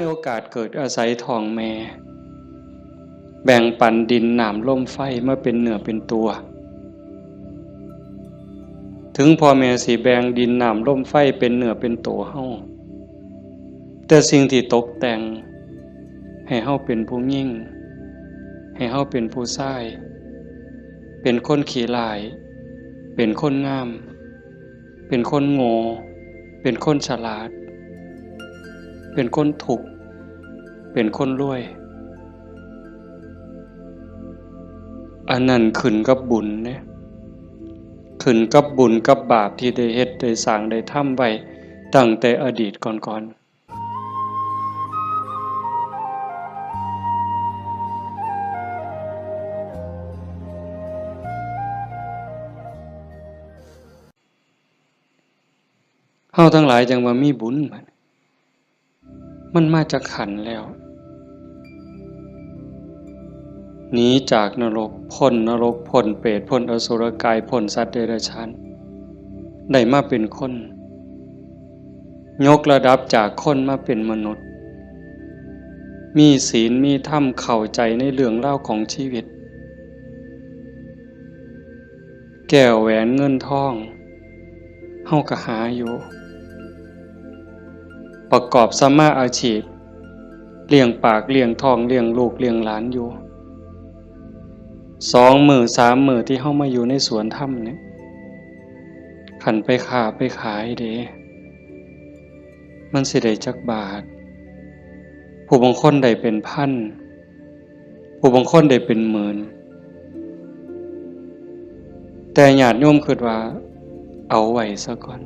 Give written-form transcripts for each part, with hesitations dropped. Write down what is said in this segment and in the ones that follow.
ในโอกาสเกิดอาศัยท้องแม่แบ่งปันดินน้ำลมไฟมาเป็นเนื้อเป็นตัวถึงพ่อแม่สิแบ่งดินน้ำลมไฟเป็นเนื้อเป็นตัวเฮาแต่สิ่งที่ตกแต่งให้เฮาเป็นผู้ยิ่งให้เฮาเป็นผู้ชายเป็นคนขี้ร้ายเป็นคนงามเป็นคนโง่เป็นคนฉลาดเป็นคนถูกเป็นคนรวยอันนั้นขึ้นกับบุญเนี่ยขึ้นกับบุญกับบาปที่ได้เฮ็ดได้สร้างได้ทำไว้ตั้งแต่อดีตก่อนเฮาทั้งหลายจังว่ามีบุญมันมาจากขันธ์แล้วหนีจากนรกพ้นนรกพ้นเปรตพ้นอสุรกายพ้นสัตว์เดรัจฉานได้มาเป็นคนยกระดับจากคนมาเป็นมนุษย์มีศีลมีธรรมเข้าใจในเรื่องเล่าของชีวิตแก้วแหวนเงินทองเฮาก็หาอยู่ประกอบสัมมาอาชีพเลี้ยงปากเลี้ยงท้องเลี้ยงลูกเลี้ยงหลานอยู่2 มื้อ3 มื้อที่เฮามาอยู่ในสวนธรรมเนี่ยขันไปค้าไปขายเด้มันสิได้จักบาทผู้บางคนได้เป็นพันผู้บางคนได้เป็นหมื่นแต่ญาติโยมคิดว่าเอาไว้ซะก่อน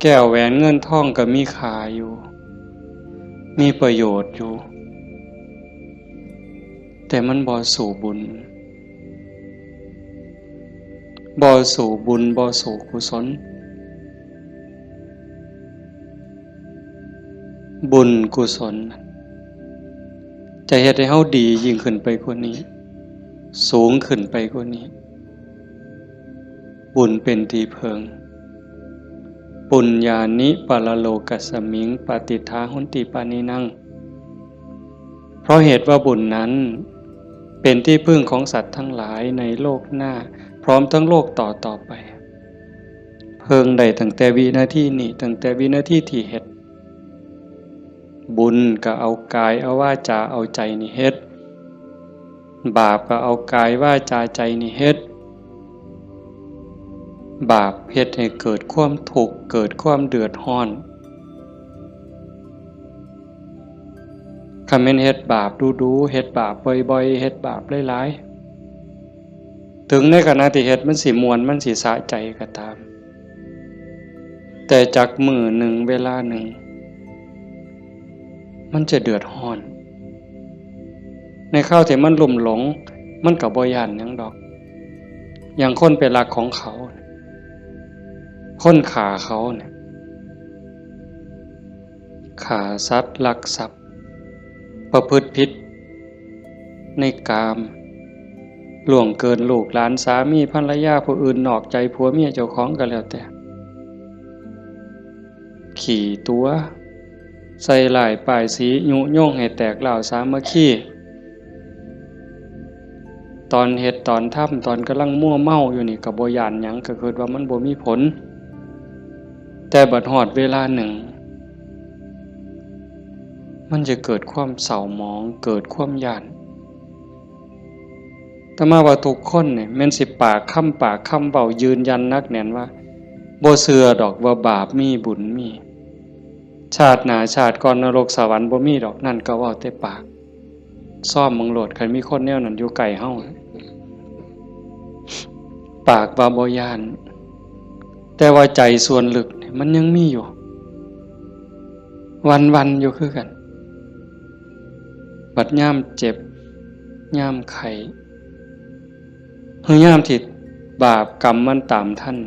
แก้วแหวนเงินทองก็มีค่าอยู่มีประโยชน์อยู่แต่มันบ่สู่บุญบ่สู่บุญบ่สู่กุศลบุญกุศลจะเฮ็ดให้เฮาดียิ่งขึ้นไปกว่านี้สูงขึ้นไปกว่านี้บุญเป็นที่เพิงปุญญานิปะละโลกัสสมิงปฏิทาหุนติปานินังเพราะเหตุว่าบุญนั้นเป็นที่พึ่งของสัตว์ทั้งหลายในโลกหน้าพร้อมทั้งโลกต่อไปเพิงได้ตั้งแต่วินาทีนี้ตั้งแต่วินาทีที่เฮ็ดบุญก็เอากายเอาวาจาเอาใจนี่เฮ็ดบาปก็เอากายวาจาใจนี่เฮ็ดบาปเฮ็ดให้เกิดความทุกข์เกิดความเดือดร้อนคันแม่นเฮ็ดบาปดูๆเฮ็ดบาปบ่อยๆเฮ็ดบาปหลายๆถึงในขณะที่เฮ็ดมันสิม่วนมันสิสะใจก็ตามแต่จักมื้อหนึ่งเวลาหนึ่งมันจะเดือดร้อนในข้าวที่มันลุ่มหลงมันก็บ่ย้านหยังดอกอย่างคนไปรักของเขาคนฆ่าเขาเนี่ยฆ่าสัตว์ลักทรัพย์ประพฤติผิดในกามล่วงเกินลูกหลานสามีภรรยาผู้อื่นนอกใจผัวเมียเจ้าของก็แล้วแต่ขี่ตัวใส่หลายป้ายสียุโย่งให้แตกเหล่าสามัคคีตอนเฮ็ดตอนทำตอนกำลังมั่วเมาอยู่นี่ก็บ่ย้านหยังก็คิดว่ามันบ่มีผลแต่บัดฮอดเวลาหนึ่งมันจะเกิดความเศร้าหมองเกิดความย้านแต่มาว่าทุกคนเนี่ยแม่นสิปากคำเว้ายืนยันนักแน่นว่าบ่เชื่อดอกว่าบาปมีบุญมีชาติหน้าชาติก่อนนรกสวรรค์บ่มีดอกนั่นก็เว้าแต่ปากซ่อมมึงโลดคันมีคนแนวนั้นอยู่ใกล้เฮาปากว่าบ่ย้านแต่ว่าใจส่วนลึกเนี่ยมันยังมีอยู่วันๆอยู่คือกันบัดยามเจ็บยามไข้หรือยามที่บาปกรรมมันตามท่าน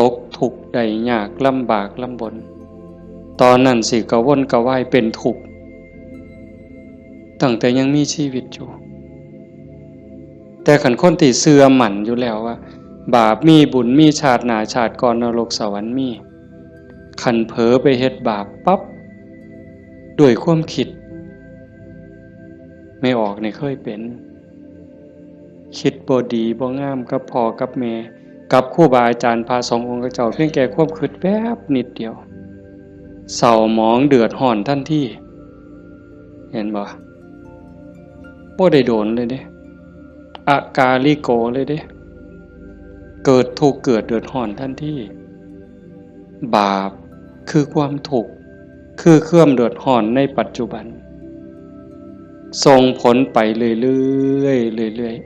ตกทุกข์ได้ยากลำบากลำบนตอนนั้นสิกระวนกระวายเป็นทุกข์ตั้งแต่ยังมีชีวิตอยู่แต่ขันคนที่เสื่อมั่นอยู่แล้วว่าบาปมีบุญมีชาติหน้าชาติก่อนนรกสวรรค์มี ขันเผลอไปเฮ็ดบาปปั๊บด้วยความคิดไม่ออกในเคยเป็นคิดบ่ดีบ่งามกับพ่อกับแม่กับครูบาอาจารย์พาสององค์เจ้าเพียงแค่ความคิดแป๊บนิดเดียวเศร้าหมองเดือดร้อนทันทีเห็นบ่ได้โดนเลยเด้อากาลิโกเลยเด้เกิดทุกข์เกิดเดือดร้อนทันทีบาปคือความทุกข์คือเครื่องเดือดร้อนในปัจจุบันส่งผลไปเรื่อยๆเรื่อย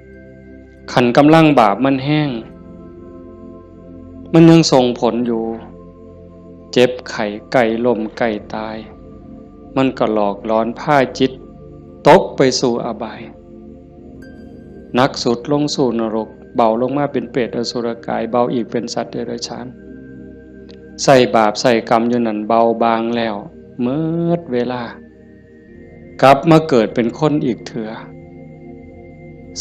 ๆขันกำลังบาปมันแห้งมันยังส่งผลอยู่เจ็บไข้ไก่ล้มไก่ตายมันก็หลอกล้อนพาจิตตกไปสู่อบายหนักสุดลงสู่นรกเบาลงมาเป็นเปรตอสุรกายเบาอีกเป็นสัตว์เดรัจฉานใส่บาปใส่กรรมอยู่นั่นเบาบางแล้วเมื่อเวลากลับมาเกิดเป็นคนอีกเถื่อ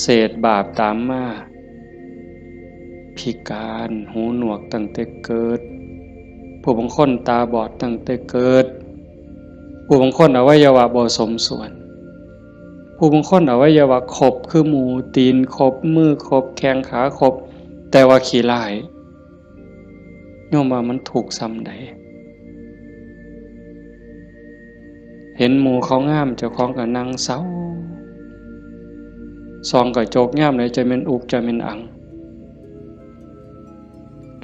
เศษบาปตามมาพิการหูหนวกตั้งแต่เกิดผู้บางคนตาบอดตั้งแต่เกิดผู้บางคนอวัยวะบ่สมส่วนผู้บางคนอวัยวะครบคือหมูตีนครบมือครบแข้งขาครบแต่ว่าขี้ร้ายโยมว่ามันถูกซ้ำใดเห็นหมูเขางามเจ้าของก็นั่งเศร้าซองก็โจกงามเลยจะเป็นอุกจะเป็นอัง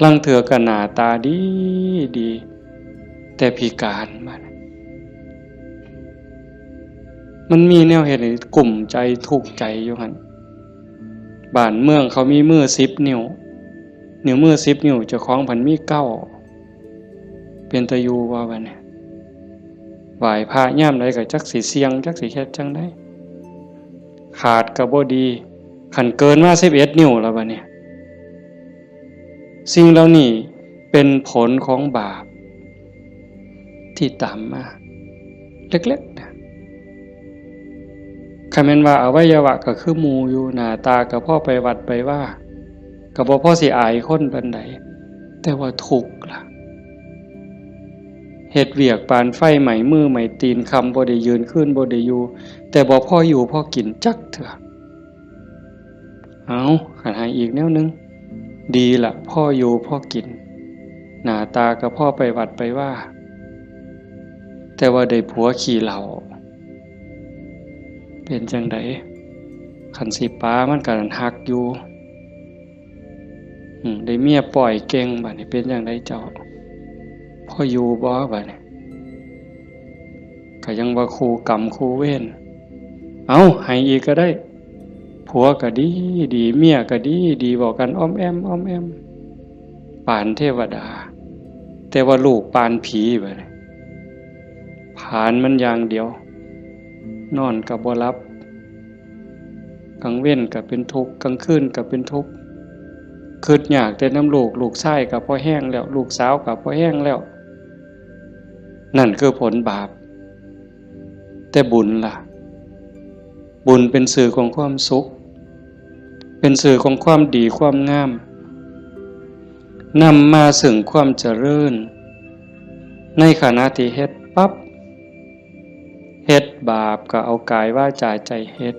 ลังเถื่อก็หน้าตาดีดีแต่พิการมันมีแนวเหตุให้กลุ่มใจทุกข์ใจอยู่หั่นบ้านเมืองเขามีมือ10 นิ้วมือ10 นิ้วเจ้าของพันมี9เป็นตะยูว่าบัดนี้ไหว้พระยามใดก็จักสิเสียงจักสิเฮ็ดจังได๋ขาดก็บ่ดีคันเกินมา11 นิ้วแล้วบัดนี้สิ่งเหล่านี้เป็นผลของบาปที่ตามมาเล็กๆนะคันแม่นว่าอวัยวะก็คือหมู่อยู่หน้าตาก็พอไปวัดไปว่าก็บ่พอสิอายคนปานใดแต่ว่าทุกข์ล่ะเฮ็ดเวียกปานไฟไหม้มือไหม้ตีนคำบ่ได้ยืนขึ้นบ่ได้อยู่แต่บ่พออยู่พอกินจักเถื่อเอาคันหาอีกแนวนึงดีล่ะพ่ออยู่พ่อกินหน้าตาก็พ่อไปวัดไปว่าแต่ว่าได้ผัวขี่เหล้าเป็นจังไดคันสิป้ามันก็หักอยู่ได้เมียปล่อยเก่งบัดนี้เป็นจังไดเจ้าพ่ออยู่บ่บัดนี้ก็ยังว่าคู่กรรมคู่เวรเอาให้อีกก็ได้ผัวก็ดีดีเมียก็ดีดีบอกกันอ้อมแอมอ้อมแอมปานเทวดาแต่ว่าลูกปานผีบัดนี้ผานมันอย่างเดียวนอนก็บ่หลับกลางเว้นก็เป็นทุกข์กลางคืนก็เป็นทุกข์คิดอยากแต่น้ำลูกชายก็พอแห้งแล้วลูกสาวก็พอแห้งแล้วนั่นคือผลบาปแต่บุญล่ะบุญเป็นสื่อของความสุขเป็นสื่อของความดีความงามนำมาซึ่งความเจริญในขณะที่เฮ็ดปั๊บเฮ็ดบาปก็เอากายวาจาใจเฮ็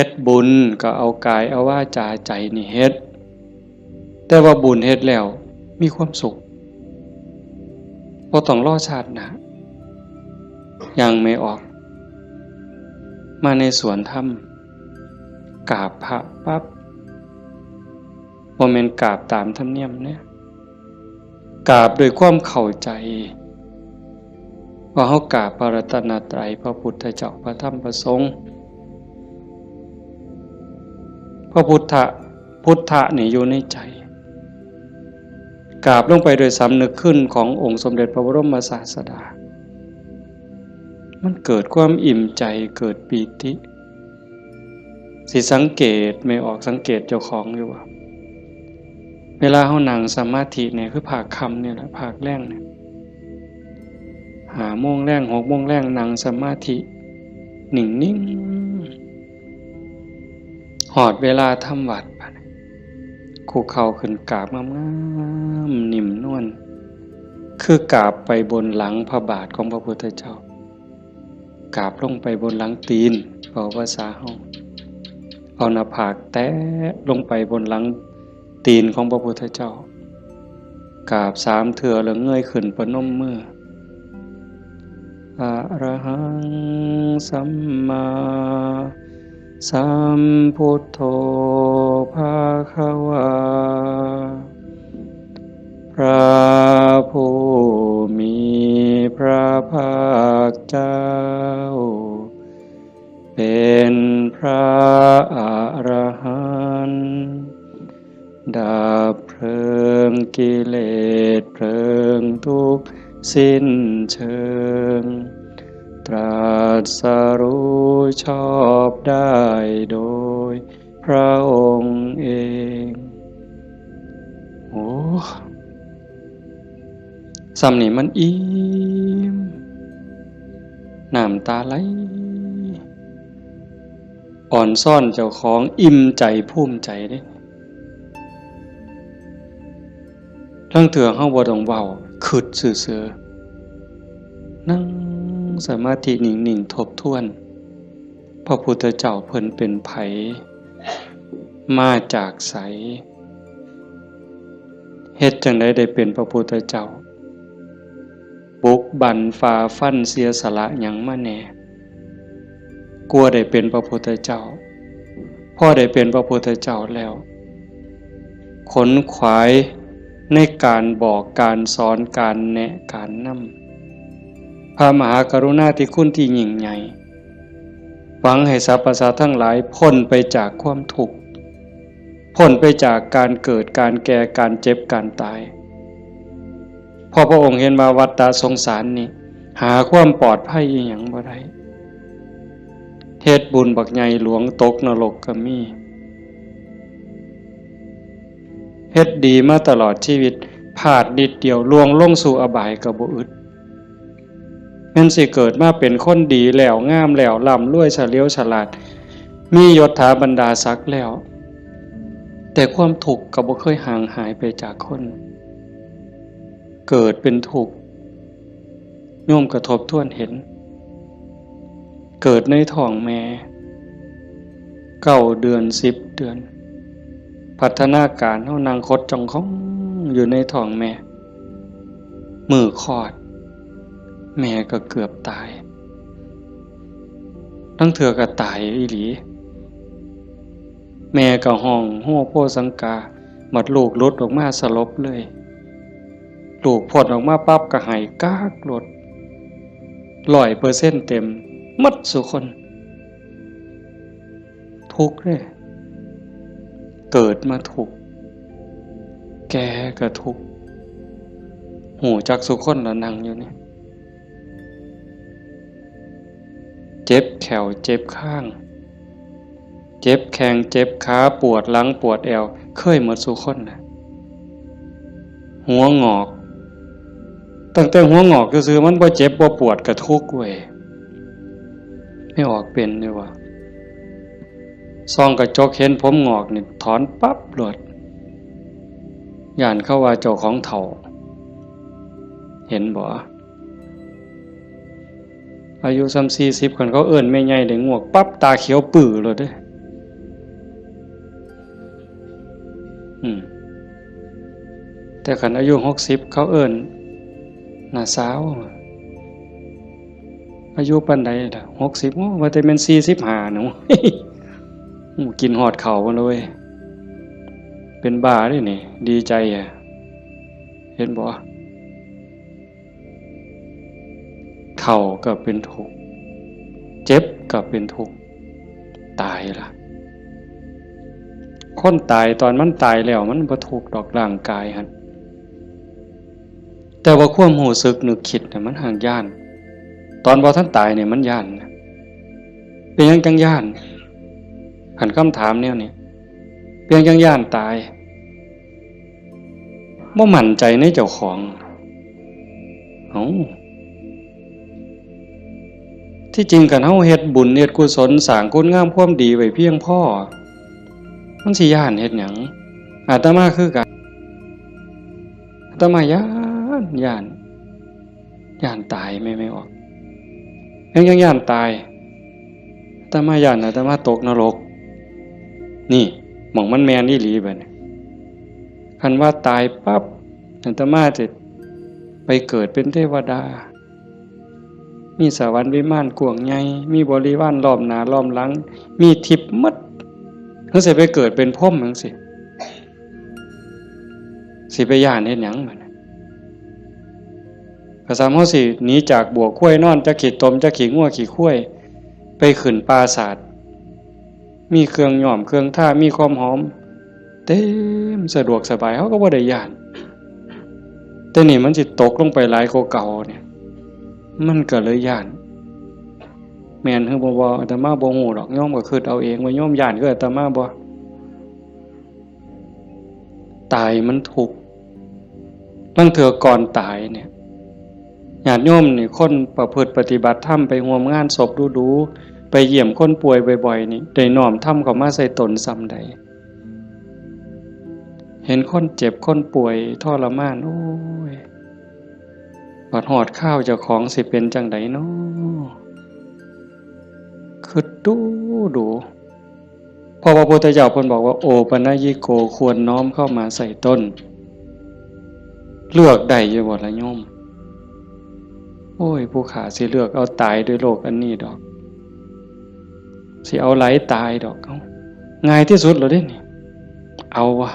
ดบุญก็เอากายเอาวาจาใจนี่เฮ็ดแต่ว่าบุญเฮ็ดแล้วมีความสุขบ่ต้องรอชาติหน้ายังไม่ออกมาในสวนธรรมกราบพระปั๊บบ่แม่นกราบตามธรรมเนียมเนี่ยกราบด้วยความเข้าใจว่าเฮากราบพระรัตนตรัยพระพุทธเจ้าพระธรรมพระสงฆ์พระพุทธะนี่อยู่ในใจกราบลงไปโดยสำนึกขึ้นขององค์สมเด็จพระบรมศาสดามันเกิดความอิ่มใจเกิดปีติสิสังเกตไม่ออกสังเกตเจ้าของอยู่ว่าเวลาเฮานั่งสมาธิเนี่ยคือภาคค่ำเนี่ยแหละภาคแรงเนี่ย5 โมงแรง 6 โมงแรงนั่งสมาธินิ่งๆหอดเวลาทำวัด คุกเข่าขึ้นกราบงามๆนิ่มนวลคือกราบไปบนหลังพระบาทของพระพุทธเจ้ากราบลงไปบนหลังตีนเอาภาษาเฮาเอาหน้าผากแตะลงไปบนหลังตีนของพระพุทธเจ้ากราบ3 เทื่อแล้วเงยขึ้นประนมมืออะระหังสัมมาสัมพุทโธภะคะวาพระผู้มีพระภาคเจ้าเป็นพระอรหันต์ดับเพลิงกิเลสเพลิงทุกข์สิ้นเชิงตรัสรู้ชอบได้โดยพระองค์เองโอ้ซ้ำนี่มันอิ่มน้ำตาไหลอ่อนซ่อนเจ้าของอิ่มใจภูมิใจเด้ทั้งเถื่อเฮาบ่ต้องเว้าคิดซื่อๆนั่งสมาธินิ่งๆทบทวนพระพุทธเจ้าเพิ่นเป็นไผมาจากไสเฮ็ดจังได๋ได้เป็นพระพุทธเจ้าบุกบั่นฝ่าฟันเสียสละหยังมาแน่กลัวได้เป็นพระพุทธเจ้าพอได้เป็นพระพุทธเจ้าแล้วขนขวายในการบอกการสอนการแนะการนำพระมหากรุณาธิคุณที่ยิ่งใหญ่หวังให้สรรพสัตว์ทั้งหลายพ้นไปจากความทุกข์พ้นไปจากการเกิดการแก่การเจ็บการตายพอพระองค์เห็นว่าวัฏฏะสงสารนี้หาความปลอดภัยอีหยังบ่ได้เฮ็ดบุญบักใหญ่หลวงตกนรกก็มีเฮ็ดดีมาตลอดชีวิตพลาดนิดเดียวล่วงลงสู่อบายก็บ่อึดแม่นสิเกิดมาเป็นคนดีแล้วงามแล้วร่ำรวยเฉลียวฉลาดมียศถาบรรดาศักดิ์แล้วแต่ความทุกข์ก็บ่เคยห่างหายไปจากคนเกิดเป็นทุกข์โยมกระทบทวนเห็นเกิดในท้องแม่9 เดือน10 เดือนพัฒนาการเฮานั่งคดจ้องของอยู่ในท้องแม่มือคลอดแม่ก็เกือบตายทั้งเถื่อก็ตายอีหลีแม่ก็ห้องโฮโพสังกาหมดลูกหลุดออกมาสลบเลยลูกพดออกมาปั๊บก็หายกากหลด100%เต็มหมดสุคนทุกข์เลยเกิดมาทุกข์แก่ก็ทุกข์หูจักสุคนแล้วนั่งอยู่นี่เจ็บแขวเจ็บข้างเจ็บแข้งเจ็บขาปวดหลังปวดแอวเคยหมดสุคนนะหัวงอกตั้งแต่หัวงอกก็คือมันบ่เจ็บบ่ปวดก็ทุกข์เว้ยไม่ออกเป็นเลยว่ะซองกระจกเห็นผมงอกนี่ถอนปั๊บโลดย่านเข้าว่าเจ้าของเฒ่าเห็นบ่อายุ30-40คนเขาเอิ้นแม่ใหญ่ได้งวกปั๊บตาเขียวปื้อโลดเด้แต่คันอายุ60เขาเอิ้นหน้าสาวอายุปานใดล่ะ60ว่าแต่แม่น45หนู กินฮอดข้าวบ่เลยเป็นบ้าเด้นี่ดีใจอ่ะเห็นบ่เฒ่าก็เป็นทุกข์เจ็บก็เป็นทุกข์ตายล่ะคนตายตอนมันตายแล้วมันบ่ทุกข์ดอกร่างกายหั่นแต่ว่าความรู้สึกนึกคิดน่ะมันห่างย่านตอนบ่ทันตายเนี่ยมันย่านเป็นหยังจังย่านคันคำถามแนวนี้เป็นหยังจังย่านตายบ่มั่นใจในเจ้าของที่จริงกันเฮาเฮ็ดบุญเฮ็ดกุศลสร้างคุณงามความดีไว้เพียงพอมันสิย่านเฮ็ดหยัง อาตมาคือกันอาตมาย่านตายไม่ออกยังย่านตายอาตมาย่านอาตมาตกนรกนี่หม่องมันแมนอีหลีบัดนี้คันว่าตายปั๊บอาตมาจะไปเกิดเป็นเทวดามีสวรรค์วิมานกว้างใหญ่มีบริวารล้อมหน้าล้อมหลังมีทิพย์หมดจังสิไปเกิดเป็นพรหมจังสิไปย่านเฮ็ดหยังบัดนี้ก็สามเฮาสิหนีจากบ่วข้วยนอนจักขี้ตมจักขี้งัวขี้ข้วยไปขึ้นปราสาทมีเครื่องหอมเครื่องท่ามีความหอมเต็มสะดวกสบายเฮาก็บ่ได้ย่านแต่นี่มันสิตกลงไปหลายกว่าเก่าเนี่ยมันก็เลยย่านแม่นคือบ่อาตมาบ่ฮู้ดอกโยมก็คิดเอาเองว่าโยมย่านคืออาตมาบ่ตายมันทุกข์บางเทื่อก่อนตายเนี่ยญาติโยมนี่คนประพฤติปฏิบัติธรรมไปร่วมงานศพดูๆไปเยี่ยมคนป่วยบ่อยๆนี่ได้น้อมธรรมเข้ามาใส่ตนซ้ำใดเห็นคนเจ็บคนป่วยทรมานโอ้ยบัดฮอดข้าวเจ้าของสิเป็นจังไดน้อคือดูพอพระพุทธเจ้าเพิ่นบอกว่าโอปัญญิโกควรน้อมเข้ามาใส่ต้นเลือกได้อยู่บ่ล่ะโยมโอ้ยผู้ขาสิเลือกเอาตายด้วยโรคอันนี้ดอกสิเอาไหลตายดอกเอาง่ายที่สุดแล้วเด้นี่เอาวะ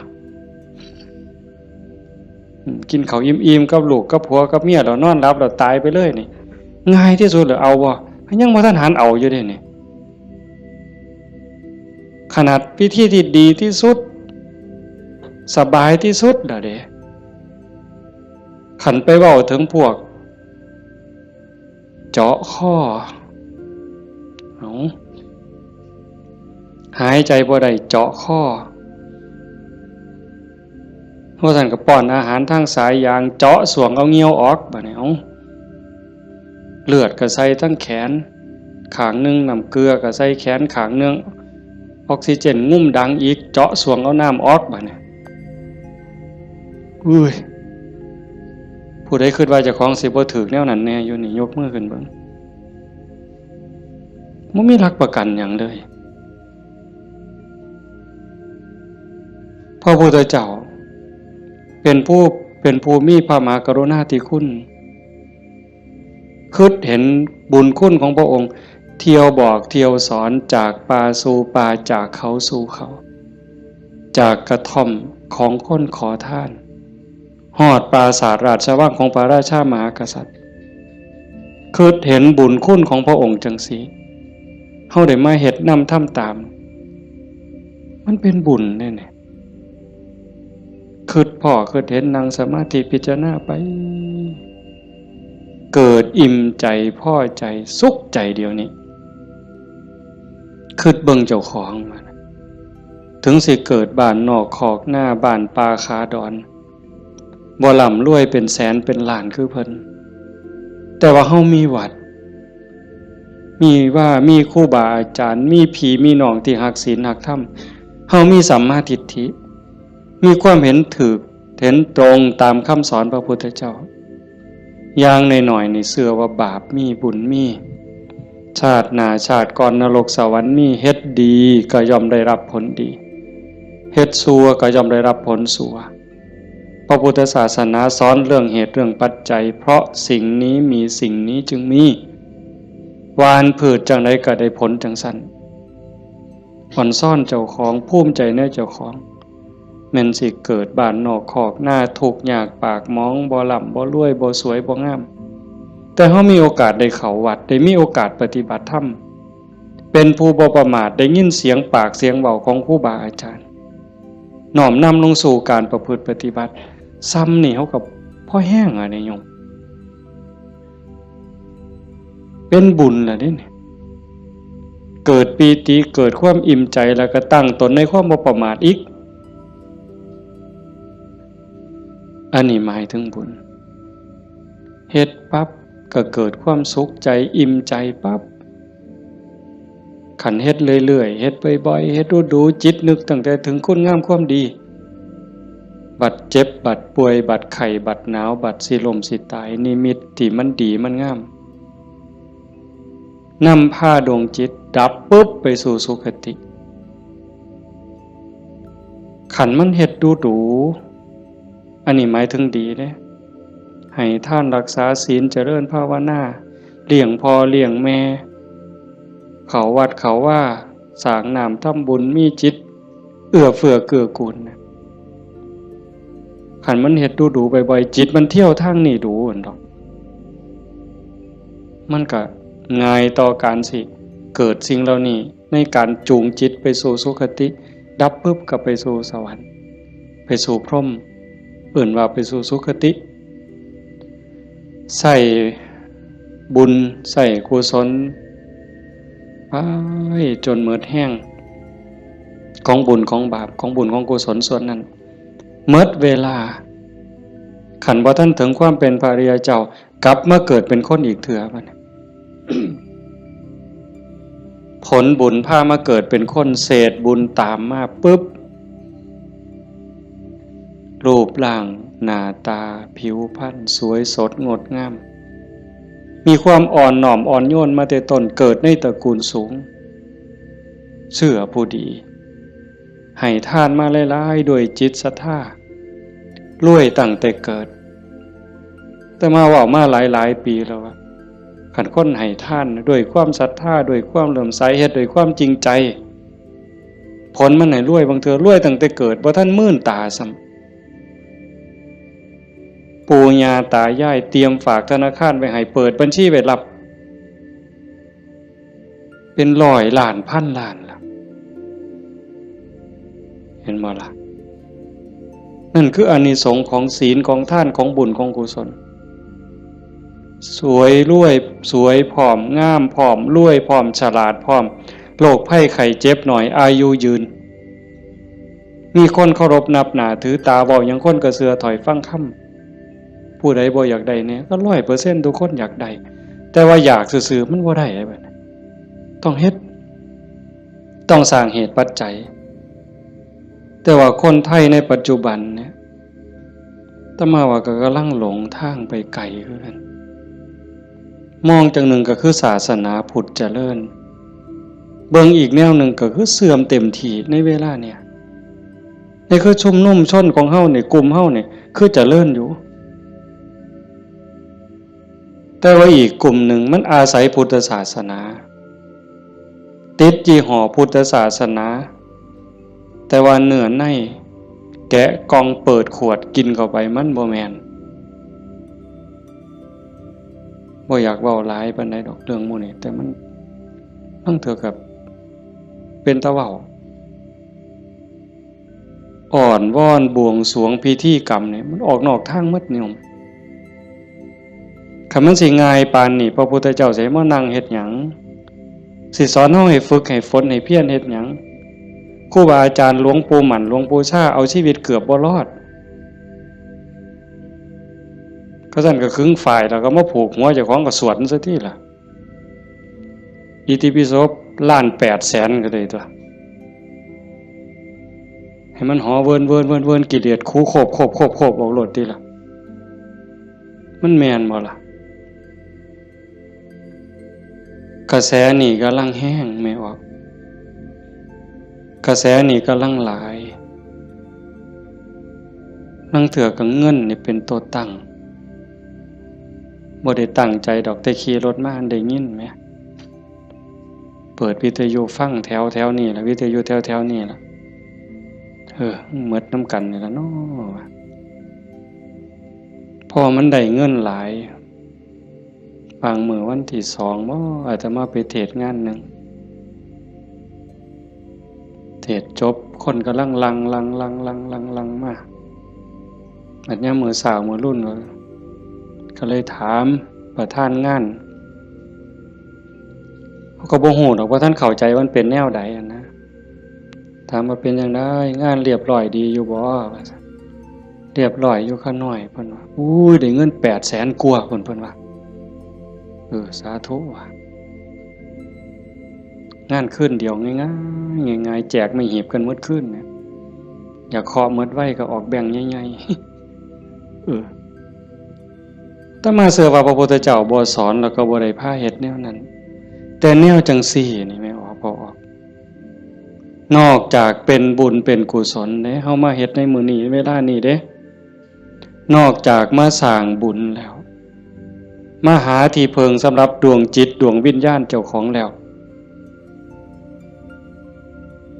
กินข้าวอิ่มๆกับลูกกับผัวกับเมียแล้วนอนหลับแล้วตายไปเลยนี่ง่ายที่สุดแล้วเอาวะยังบ่ทันหันเอาอยู่เด้นี่ขนาดพิธีที่ดีที่สุดสบายที่สุดล่ะเด้ขันไปเว้าถึงพวกเจาะข้อหายใจบ่ได้เจาะข้อพวกท่านก็ป้อนอาหารทางสายยางเจาะสวงเอาเงี้ยวออกบัดนี้เลือดก็ใส่ทั้งแขนข้างนึงน้ำเกลือก็ใส่แขนข้างนึงออกซิเจนงุ่มดังอีกเจาะสวงเอาน้ำออกบัดนี้อุ้ยผู้ใดคิดว่าเจ้าของสิบ่ถูกแนวนั้นแน่อยู่นี่ยกมือขึ้นเบิ่งบ่มีหลักประกันหยังเลยพระพุทธเจ้าเป็นผู้มีพระมหากรุณาธิคุณคิดเห็นบุญคุณของพระองค์เที่ยวบอกเที่ยวสอนจากป่าสู่ป่าจากเขาสู่เขาจากกระท่อมของคนขอทานฮอดปราสาทราชวังของพระราชามหากษัตริย์คิดเห็นบุญคุณของพระองค์จังซี่เฮาได้มาเฮ็ดนำทำตามมันเป็นบุญแน่ๆคิดพ่อคิดเห็นนั่งสมาธิพิจารณาไปเกิดอิ่มใจพอใจสุขใจเดียวนี้คิดเบิ่งเจ้าของมันถึงสิเกิดบ้านนอกคอกหน้าบ้านป่าคาดอนบ่ร่ำรวยเป็นแสนเป็นล้านคือเพิ่นแต่ว่าเฮามีวัดมีครูบาอาจารย์มีพี่มีน้องที่รักศีลรักธรรมเฮามีสัมมาทิฏฐิมีความเห็นถูกเห็นตรงตามคำสอนพระพุทธเจ้าอย่างน้อยๆนี่เชื่อว่าบาปมีบุญมีชาติหน้าชาติก่อนนรกสวรรค์มีเฮ็ดดีก็ย่อมได้รับผลดีเฮ็ดชั่วก็ย่อมได้รับผลชั่วพระพุทธศาสนาสอนเรื่องเหตุเรื่องปัจจัยเพราะสิ่งนี้มีสิ่งนี้จึงมีหวานพืชจังไดก็ได้ผลจังซั่นผ่อนซ่อนเจ้าของภูมิใจในเจ้าของแม่นสิเกิดบ้านนอกคอกหน้าทุกข์ยากปากหมองบ่ร่ำบ่รวยบ่สวยบ่งามแต่เฮามีโอกาสได้เข้าวัดได้มีโอกาสปฏิบัติธรรมเป็นผู้บ่ประมาทได้ยินเสียงปากเสียงเว้าของครูบาอาจารย์น้อมนำลงสู่การประพฤติปฏิบัติซ้ำนี่เฮากับพ่อแห้งอ่ะเนี่ยโยมเป็นบุญล่ะนี่เกิดปีติเกิดความอิ่มใจแล้วก็ตั้งตนในความบ่ประมาทอีกอันนี้หมายถึงบุญเฮ็ดปั๊บก็เกิดความสุขใจอิ่มใจปั๊บขันเฮ็ดเรื่อยๆเฮ็ดบ่อยๆเฮ็ดดูๆจิตนึกตั้งแต่ถึงคุณงามความดี บัดเจ็บบัดป่วยบัดไข้บัดหนาวบัดสิลมสิตายนิมิตที่มันดีมันงามนำพาดวงจิตดับปุ๊บไปสู่สุคติขันมันเฮ็ดดูอันนี้หมายถึงดีเด้ให้ท่านรักษาศีลเจริญภาวนาเลี้ยงพ่อเลี้ยงแม่เขาวัดเขาว่าสร้างน้ำทำบุญมีจิตเอื้อเฟื้อเกื้อกูลขันมันเฮ็ดดูบ่อยๆจิตมันเที่ยวทางนี้ดูอันดอกมันก็ง่ายต่อการสิเกิดสิ่งเหล่านี้ในการจูงจิตไปสู่สุคติดับปุ๊บก็ไปสู่สวรรค์ไปสู่พรหมอื่นว่าไปสู่สุคติใส่บุญใส่กุศลไปจนหมดแห้งของบุญของบาปของบุญของกุศลส่วนนั้นหมดเวลาขันบ่ท่านถึงความเป็นพระอริยเจ้ากลับมาเกิดเป็นคนอีกเถื่อบัดนี้ ผลบุญพามาเกิดเป็นคนเศษบุญตามมาปุ๊บรูปร่างหน้าตาผิวพรรณสวยสดงดงามมีความอ่อนน้อมอ่อนโยนมาแต่ต้นเกิดในตระกูลสูงเชื่อผู้ดีให้ทานมาหลายๆด้วยจิตศรัทธารวยตั้งแต่เกิดแต่มาว่ามาหลายปีแล้วว่าขันคนให้ท่านด้วยความศรัทธาด้วยความเลื่อมใสเฮ็ดด้วยความจริงใจผลมันให้รวยบางเทื่อรวยตั้งแต่เกิดบ่ทันมื่นตาซ้ำปู่ย่าตายายเตรียมฝากธนาคารไว้ให้เปิดบัญชีไว้รับเป็นร้อยล้านพันล้านล่ะเห็นบ่ล่ะนั่นคืออานิสงส์ของศีลของทานของบุญของกุศลสวยรวยสวยผอมงามผอมรวยผอมฉลาดผอมโรคภัยไข้เจ็บหน่อยอายุยืนมีคนเคารพนับหน้าถือตาเว้าหยังคนก็เชื่อถอยฟังคำผู้ใดบ่อยากได้เนี่ยก็ 100% ทุกคนอยากได้แต่ว่าอยากซื่อๆมันบ่ได้แบบนั้นต้องเฮ็ดต้องสร้างเหตุปัจจัยแต่ว่าคนไทยในปัจจุบันเนี่ยอาตมาว่าก็กำลังหลงทางไปไกลคือกันมองจังหนึ่งก็คือศาสนาพุทธเจริญเบิ่งอีกแนวหนึ่งก็คือเสื่อมเต็มทีในเวลาเนี่ยนี่คือชุมนุมชนของเฮาเนี่ยกลุ่มเฮาเนี่ยคือเจริญอยู่แต่ว่าอีกกลุ่มหนึ่งมันอาศัยพุทธศาสนาติดยี่ห้อพุทธศาสนาแต่ว่าเนื้อในแกะกล่องเปิดขวดกินเข้าไปมันบ่แม่นบ่อยากเว้าหลายปานใดดอกเรื่องหมู่นี้แต่มันต้องเถือกับเป็นตะเว้าอ่อนวอนบวงสรวงพิธีกรรมเนี่ยมันออกนอกทางหมดนิยมคันมันสิง่ายปานนี้พระพุทธเจ้าสิมานั่งเฮ็ดหยังสิสอนเฮาให้ฝึกให้ฝนให้เพียรเฮ็ดหยังครูบาอาจารย์หลวงปู่หมั่นหลวงปู่ชาเอาชีวิตเกือบบ่รอดก็สั่นก็ครึ่งฝ่ายแล้วก็มาผูกหัวเจ้าของก็สวดซะทีล่ะอิติปิโส1,800,000ก็ได้ตัวให้มันหอเวินกิเลสคูโคบเอาโลดติล่ะมันแม่นบ่ล่ะกระแสนี่กำลังแห้งแม่ออกกระแสนี่กำลังหลายนั่งเถื่อกับเงินนี่เป็นตัวตั้งบ่ได้ตั้งใจดอกแต่ขี่รถมาได้ยินไหมเปิดวิทยุฟังแถวนี่ล่ะวิทยุแถวนี่ล่ะหมดน้ำกันนี่ล่ะเนาะพอมันได้เงินหลายบางมื้อวันที่2บ่อาตมาไปเทศงานนึงเทศจบคนกำลังลังมาอันนี้มื้อสาวมื้อรุ่นก็เลยถามประธานงานเขาก็บ่ฮู้ดอกว่าท่านเข้าใจว่ามันเป็นแนวใดนะถามว่าเป็นจังได๋งานเรียบร้อยดีอยู่บ่เรียบร้อยอยู่ค่าน้อยเพิ่นว่าอุ้ยได้เงิน 800,000 กว่าเพิ่นว่าสาธุว่ะงานคืนเดียวง่ายๆแจกไม่หีบกันหมดคืนเนี่ย อยากเคาะหมดไว้ก็ออกแบ่งใหญ่ๆถ้ามาเสือว่าพระพุทธเจ้าบ่สอนแล้วก็บ่ได้พาเฮ็ดแนวนั้นแต่แนวจังซี่นี่ไม่ออกบ่ออกนอกจากเป็นบุญเป็นกุศลเด้เฮามาเฮ็ดในมื้อนี้เวลานี้เด้นอกจากมาสร้างบุญแล้วมาหาที่เพิงสำหรับดวงจิตดวงวิญญาณเจ้าของแล้ว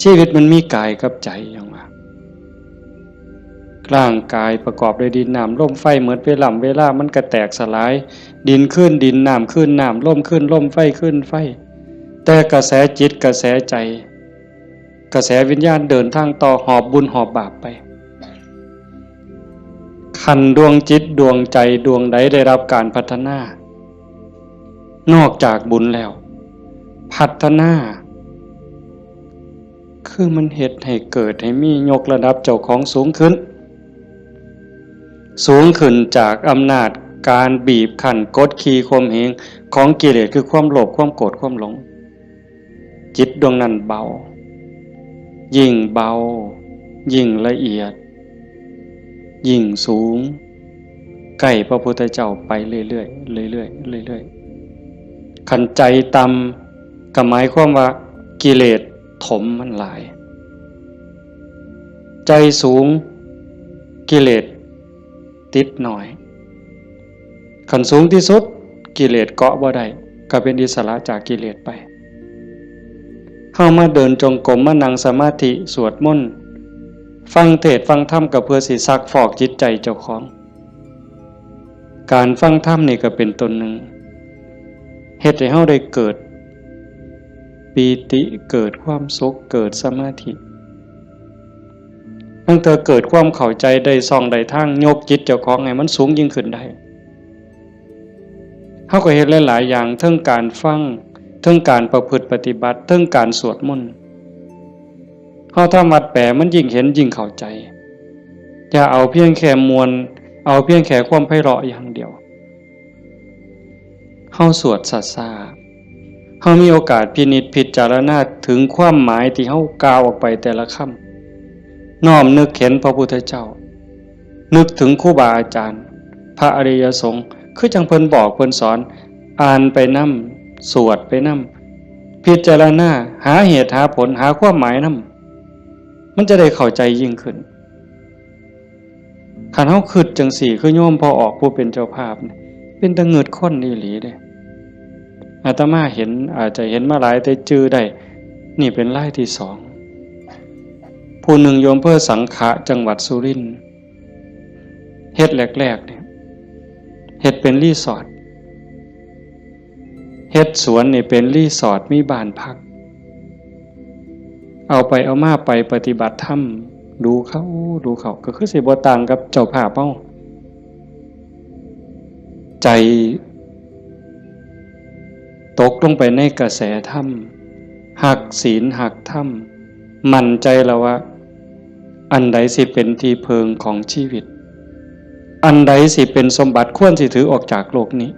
ชีวิตมันมีกายกับใจอย่างว่าร่างกายประกอบด้วยดินน้ำลมไฟเหมือนเวลามันก็แตกสลายดินขึ้นดินน้ำขึ้นน้ำลมขึ้นลมไฟขึ้นไฟแต่กระแสจิตกระแสใจกระแสวิญญาณเดินทางต่อหอบบุญหอบบาปไปขันดวงจิตดวงใจดวงใดได้รับการพัฒนานอกจากบุญแล้วพัฒนาคือมันเฮ็ดให้เกิดให้มียกระดับเจ้าของสูงขึ้นจากอำนาจการบีบคั้นกดขี่ข่มเหงของกิเลสคือความโลภความโกรธความหลงจิตดวงนั้นเบายิ่งเบายิ่งละเอียดยิ่งสูงใกล้พระพุทธเจ้าไปเรื่อยๆเรื่อยๆเรื่อยๆขันใจต่ำก็หมายความว่ากิเลสถมมันหลายใจสูงกิเลสติดหน่อยขันสูงที่สุดกิเลสเกาะบ่ได้ก็เป็นอิสระจากกิเลสไปเข้ามาเดินจงกรมมานั่งสมาธิสวดมนต์ฟังเทศน์ฟังธรรมก็เพื่อสิซักฟอกจิตใจเจ้าของการฟังธรรมนี่ก็เป็นตนหนึ่งเฮ็ดให้เฮาได้เกิดปีติเกิดความสุขเกิดสมาธิตั้งแต่เกิดความเข้าใจได้ส่องได้ทางยกจิตเจ้าของให้มันสูงยิ่งขึ้นได้เฮาก็เฮ็ดหลายๆอย่างทั้งการฟังทั้งการประพฤติปฏิบัติทั้งการสวดมนต์เฮาทำวัดแปลมันยิ่งเห็นยิ่งเข้าใจอย่าเอาเพียงแค่มวลเอาเพียงแค่ความไพเราะอย่างเดียวเฮาสวดซ่าๆเฮามีโอกาสพินิจพิจารณาถึงความหมายที่เฮากล่าวออกไปแต่ละคำน้อมนึกเห็นพระพุทธเจ้านึกถึงครูบาอาจารย์พระอริยสงฆ์คือจังเพิ่นบอกเพิ่นสอนอ่านไปนำสวดไปนำพิจารณาหาเหตุหาผลหาความหมายนำมันจะได้เข้าใจยิ่งขึ้นคันเฮาคิดจังสี่คือโยมพอออกผู้เป็นเจ้าภาพเป็นตะเงิดคนอีหลีเด้อาตมาเห็นอาจจะเห็นมาหลายแต่จื้อได้นี่เป็นรายที่สองผู้หนึ่งโยมเพื่อสังขะจังหวัดสุรินทร์เฮ็ดแรกๆเนี่ยเฮ็ดเป็นรีสอร์ทเฮ็ดสวนนี่เป็นรีสอร์ทมีบ้านพักเอาไปเอามาไปปฏิบัติธรรมดูเขาก็คือสิบ่ต่างกับเจ้าภาพเฮาใจตกลงไปในกระแสธรรมหักศีลหักธรรมมั่นใจแล้วว่าอันใดสิเป็นที่เพิงของชีวิตอันใดสิเป็นสมบัติควรสิถือออกจากโลกนี้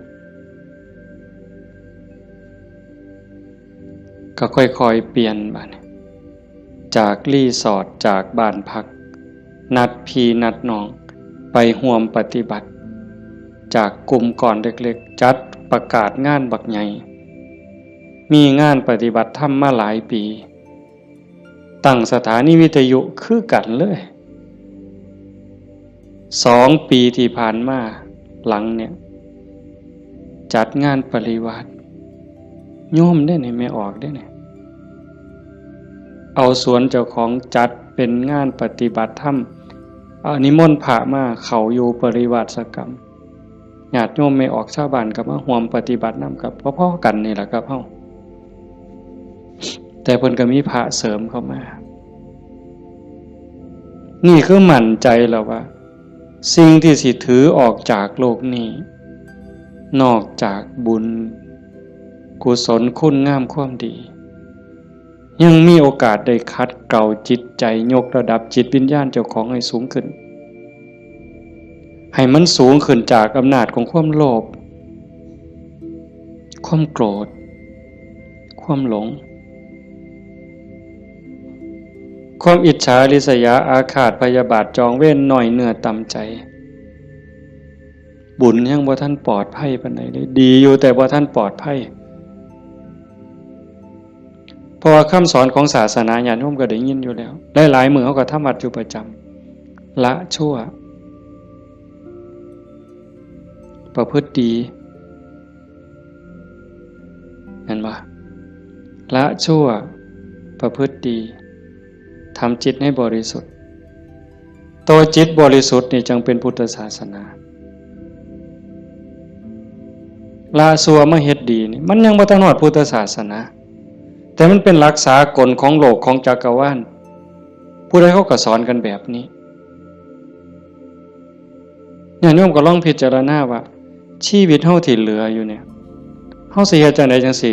ก็ค่อยๆเปลี่ยนบัดนี้จากรีสอร์ทจากบ้านพักนัดพี่นัดน้องไปร่วมปฏิบัติจากกลุ่มก่อนเล็กๆจัดประกาศงานบักใหญ่มีงานปฏิบัติธรรมมาหลายปีตั้งสถานีวิทยุคือกันเลย2 ปีที่ผ่านมาหลังเนี่ยจัดงานปริวาสโยมได้ไหนไม่ออกได้ไหนเอาสวนเจ้าของจัดเป็นงานปฏิบัติธรรมนิมนต์พระมาเขาอยู่ปริวาสกรรมญาติโยมไม่ออกชาวบ้านกับมาร่วมปฏิบัตินำกับพ่อๆกันนี่แหละครับเฮาแต่เพิ่นก็มีพระเสริมเข้ามานี่คือมั่นใจแล้วว่าสิ่งที่สิถือออกจากโลกนี้นอกจากบุญกุศลคุณงามความดียังมีโอกาสได้คัดเกลาจิตใจยกระดับจิตวิญญาณเจ้าของให้สูงขึ้นให้มันสูงขึ้นจากอำนาจของความโลภความโกรธความหลง ความอิจฉาริษยาอาฆาตพยาบาทจองเว้นหน่อยเนื้อต่ำใจบุญยังบ่ท่านปลอดภัยปานใดเลยดีอยู่แต่บ่ท่านปลอดภัยเพราะว่าคำสอนของศาสนาญาติโยมก็ได้ยินอยู่แล้วหลายๆมื้อเขาก็ทำวัดอยู่ประจำละชั่วประพฤติดีเห็นบ่ละชั่วประพฤติดีทำจิตให้บริสุทธิ์ตัวจิตบริสุทธิ์นี่จึงเป็นพุทธศาสนาละชั่วมาเฮ็ดดีนี่มันยังบ่ทันฮอดพุทธศาสนาแต่มันเป็นหลักษากลของโลกของจักรวาลผู้ใดเขาก็สอนกันแบบนี้เนี่ยโยมก็ลองพิจารณาว่าชีวิตเฮาที่เหลืออยู่เนี่ยเฮาสิเฮ็ดจังได๋จังสิ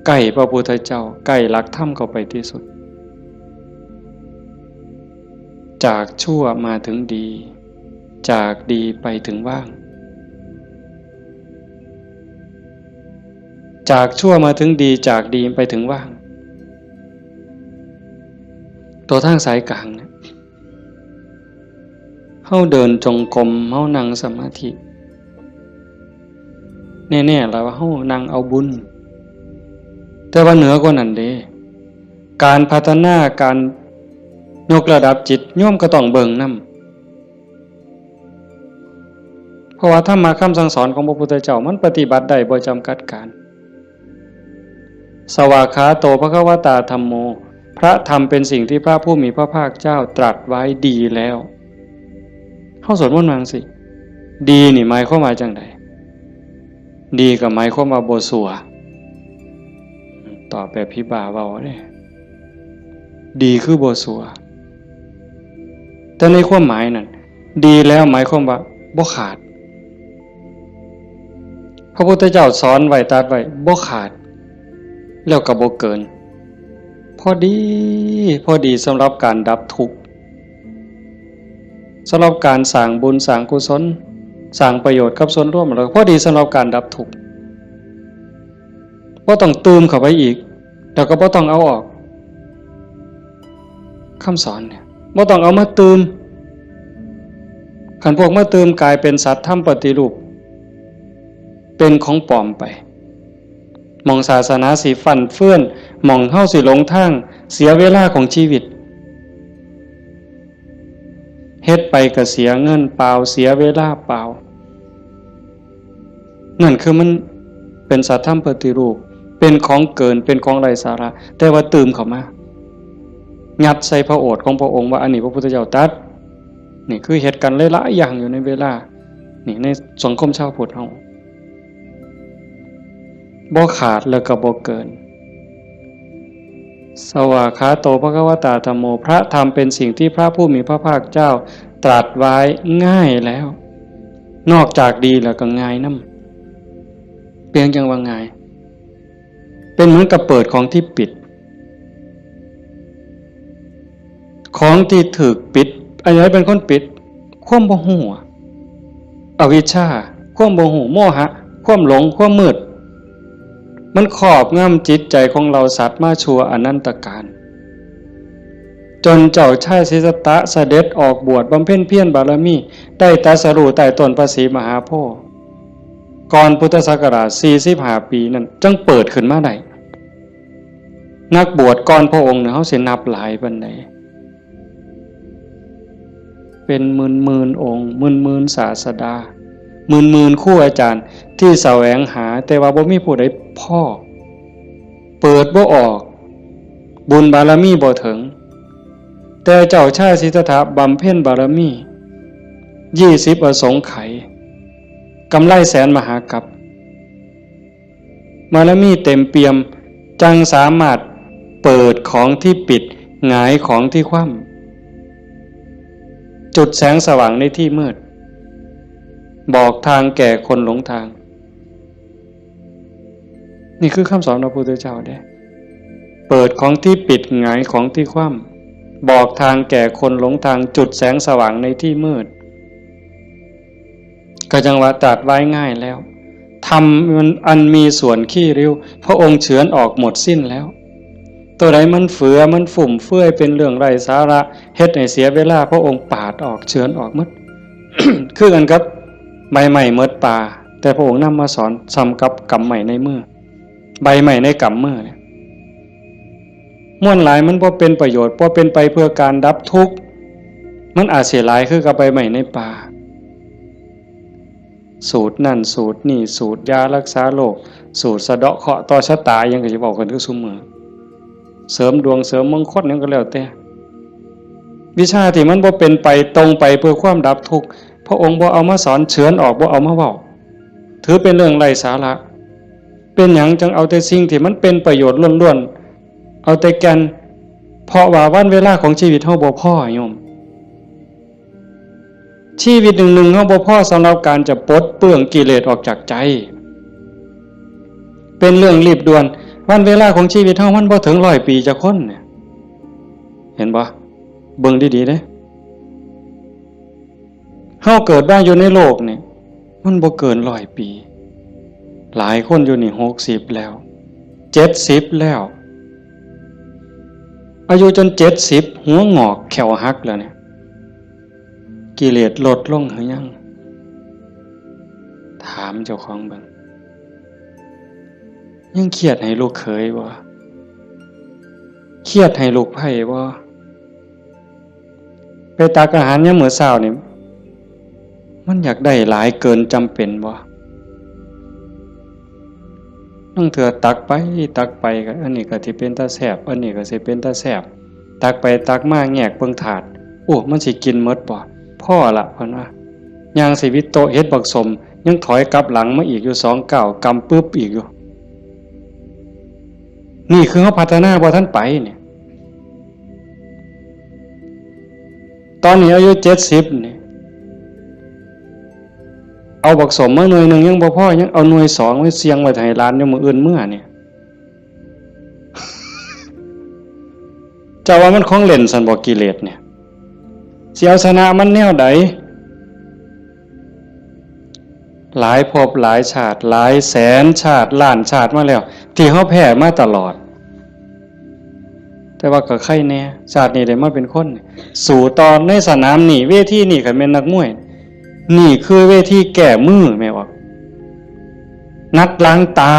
ใกล้พระพุทธเจ้าใกล้หลักธรรมเข้าไปที่สุดจากชั่วมาถึงดีจากดีไปถึงว่างจากชั่วมาถึงดีจากดีไปถึงว่างตัวทางสายกลางเนี่ยเฮาเดินจงกรมเฮานั่งสมาธิแน่ๆแล้วว่าเฮานั่งเอาบุญแต่ว่าเหนือกว่านั้นเด้การพัฒนาการยกระดับจิตโยมก็ต้องเบิ่งนำเพราะว่าธรรมะคำสั่งสอนของพระพุทธเจ้ามันปฏิบัติได้บ่จำกัดการสวากขาโตภควตาธัมโมพระธรรมเป็นสิ่งที่พระผู้มีพระภาคเจ้าตรัสไว้ดีแล้วเฮาสวดมนต์ว่าจังซี่ดีนี่หมายความว่าจังได๋ดีก็หมายความว่าบ่ชั่วตอบแบบพี่บ่าเว้าเด้ดีคือบ่ชั่วแต่ในความหมายนั้นดีแล้วหมายความว่าบ่ขาดพระพุทธเจ้าสอนไว้ตรัสไว้บ่ขาดแล้วก็บ่เกินพอดีสำหรับการดับทุกข์สำหรับการสร้างบุญสร้างกุศลสร้างประโยชน์กับส่วนรวมแล้วพอดีสำหรับการดับทุกข์บ่ต้องเติมเข้าไปอีกแล้วก็บ่ต้องเอาออกคำสอนเนี่ยบ่ต้องเอามาเติมคันพวกมาเติมกลายเป็นสัตว์ทำปฏิรูปเป็นของปลอมไปมองศาสนาสิฟั่นเฟื่อนมองเฮาสิหลงทางเสียเวลาของชีวิตเฮ็ดไปก็เสียเงินเปล่าเสียเวลาเปล่านั่นคือมันเป็นสัตว์ทำปฏิรูปเป็นของเกินเป็นของไร้สาระแต่ว่าเติมเข้ามายัดใส่พระโอษฐ์ของพระองค์ว่าอันนี้พระพุทธเจ้าตรัสนี่คือเหตุการณ์หลายๆอย่างอยู่ในเวลานี่ในสังคมชาวพุทธเฮาบ่ขาดแล้วก็บ่เกินสวากขาโตภควตาธัมโมพระธรรมเป็นสิ่งที่พระผู้มีพระภาคเจ้าตรัสไว้ง่ายแล้วนอกจากดีแล้วก็ง่ายนำเพียงจังว่าง่ายเป็นเหมือนกับเปิดของที่ปิดของที่ถูกปิดอันไหนเป็นคนปิดความบ่ฮู้อวิชชาความบ่ฮู้โมหะความหลงความมืดมันครอบงำจิตใจของเราสัตว์มาชั่วอนันตกาลจนเจ้าชายสิทธัตถะเสด็จออกบวชบำเพ็ญเพียรบารมีได้ตรัสรู้ใต้ต้นพระศรีมหาโพธิ์ก่อนพุทธศักราช45ปีนั้นจึงเปิดขึ้นมาได้นักบวชก่อนพระองค์เนี่ยเฮาสินับหลายปานใดเป็นหมื่นองค์หมื่นศาสดาหมื่นครูอาจารย์ที่แสวงหาแต่ว่าบ่มีผู้ใดพอเปิดบ่ออกบุญบารมีบ่ถึงแต่เจ้าชายสิทธัตถะบำเพ็ญบารมี20อสงไขยกำไรแสนมหากัปบารมีเต็มเปี่ยมจังสามารถเปิดของที่ปิดหงายของที่คว่ำจุดแสงสว่างในที่มืดบอกทางแก่คนหลงทางนี่คือคำสอนของพระพุทธเจ้าเด้เปิดของที่ปิดหงายของที่คว่ำบอกทางแก่คนหลงทางจุดแสงสว่างในที่มืดก็จังว่าตรัสไว้ง่ายแล้วธรรมมันอันมีส่วนขี้ริ้วพระองค์เฉือนออกหมดสิ้นแล้ว ตัวใดมันเฟือมันฝุ่มเฟื่อยเป็นเรื่องไร้สาระเฮ็ดให้เสียเวลาพระองค์ปาดออกเฉือนออกหมด คือกันครับใบใหม่เมดป่าแต่พระองค์นำมาสอนซ้ำกับกำใหม่ในมือใบใหม่ในกำมือเนี่ยม่วนหลายมันบ่เป็นประโยชน์บ่เป็นไปเพื่อการดับทุกข์มันอาจเสียหลายคือกับใบใหม่ในป่าสูตรนั่นสูตรนี่สูตรยารักษาโรคสูตรสะเดาะเคราะห์ต่อชะตายังก็สิบอกกันคือซุมื้อเสริมดวงเสริมมงคลนั่นก็แล้วแต่วิชาที่มันบ่เป็นไปตรงไปเพื่อความดับทุกข์พระองค์บ่เอามาสอนเฉือนออกบ่เอามาเว้าถือเป็นเรื่องไร้สาระเป็นหยังจังเอาแต่สิ่งที่มันเป็นประโยชน์ล้วนๆเอาแต่แก่นเพราะว่าวันเวลาของชีวิตเฮาบ่พอโยมชีวิตหนึ่งๆเฮาบ่พอสำหรับการจะปลดเปลื้องกิเลสออกจากใจเป็นเรื่องรีบด่วนวันเวลาของชีวิตเฮามันบ่ถึง100 ปีจะคนเนี่ยเห็นบ่เบิ่งดีๆเด้เฮาเกิดมาอยู่ในโลกนี่มันบ่เกิน100 ปีหลายคนอยู่นี่60แล้ว70แล้วอายุจน70หัวงอกแขวหักแล้วเนี่ยกิเลสลดลงหรือยังถามเจ้าของเบิ่งยังเครียดให้ลูกเขยบ่เครียดให้ลูกไผ่บ่ไปตักอาหารยามมื้อเช้านี่มันอยากได้หลายเกินจำเป็นบ่นั่งเถื่อตักไปก็อันนี้ก็สิเป็นตาแซ่บอันนี้ก็สิเป็นตาแซ่บตักไปตักมาแงกเบิ่งถาดโอ้มันสิกินหมดบ่พ่อละเพิ่นว่าย่างสิวิตโตเฮ็ดบักสมยังถอยกลับหลังมาอีกอยู่2 ก้าวกำปึ๊บอีกอยู่นี่คือเฮาพัฒนาบ่ทันไปเนี่ยตอนนี้อายุ70นี่เอาบักสมมาหน่วยนึงยังบ่พอยังเอาหน่วย2ไว้เสียงไว้ให้หลานอยู่มื้ออื่นมื้อเนี่ยเจ้าว่ามันของเล่นซั่นบ่กิเลสเนี่ยสิเอาชนะมันแนวใดหลายภพหลายชาติหลายแสนชาติล้านชาติมาแล้วที่เฮาแพ้มาตลอดแต่ว่าก็ใครแน่ชาตินี้ได้มาเป็นคนสู่ตอนในสนามนี่เวทีนี่ก็แม่นนักมวยนี่คือเวทีแก้มือแม่ว่านัดล้างตา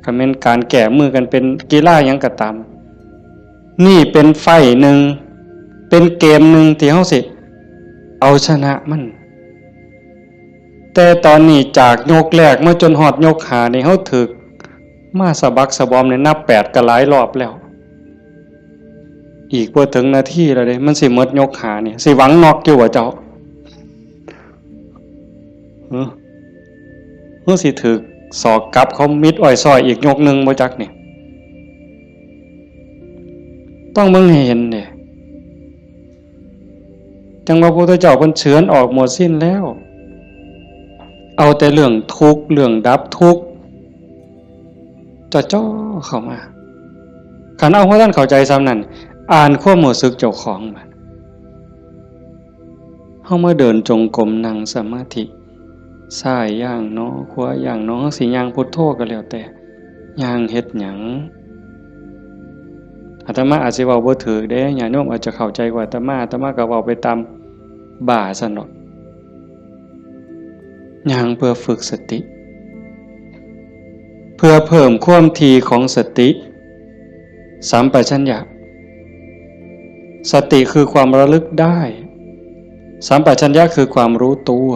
ก็แม่นการแก้มือกันเป็นกีฬาหยังก็ตามนี่เป็นไฟหนึ่งเป็นเกมหนึ่งที่เฮาสิเอาชนะมันแต่ตอนนี้จากยกแรกมาจนฮอดยก5นี่เฮาถึกมาสะบักสะบอมเนี่ยนับ8ก็หลายรอบแล้วอีกบ่ถึงนาทีแล้วเด้มันสิหมดยก5นี่สิหวังน็อกอยู่บ่เจ้าสิถึกศอกกลับเขามิดอ้อยซอยอีกยกนึงบ่จักนี่ต้องเบิ่งให้เห็นเด้จังว่าพระพุทธเจ้าเพิ่นเฉือนออกหมดสิ้นแล้วเอาแต่เรื่องทุกข์เรื่องดับทุกข์จ่อเข้ามาคันเอาว่าท่านเข้าใจซ้ำนั้นอ่านความรู้สึกเจ้าของบัดเฮามาเดินจงกรมนั่งสมาธิซ้ายย่างเนาะขวาย่างเนาะสิย่างพุทโธก็แล้วแต่ย่างเฮ็ดหยังอาตมาอาจสิเว้าบ่ถูกเด้ญาติโยมอาจจะเข้าใจกว่าอาตมาก็เว้าไปตามบ่าซั่นเนาะย่างเพื่อฝึกสติเพื่อเพิ่มความถี่ของสติสัมปชัญญะสติคือความระลึกได้สัมปชัญญะคือความรู้ตัว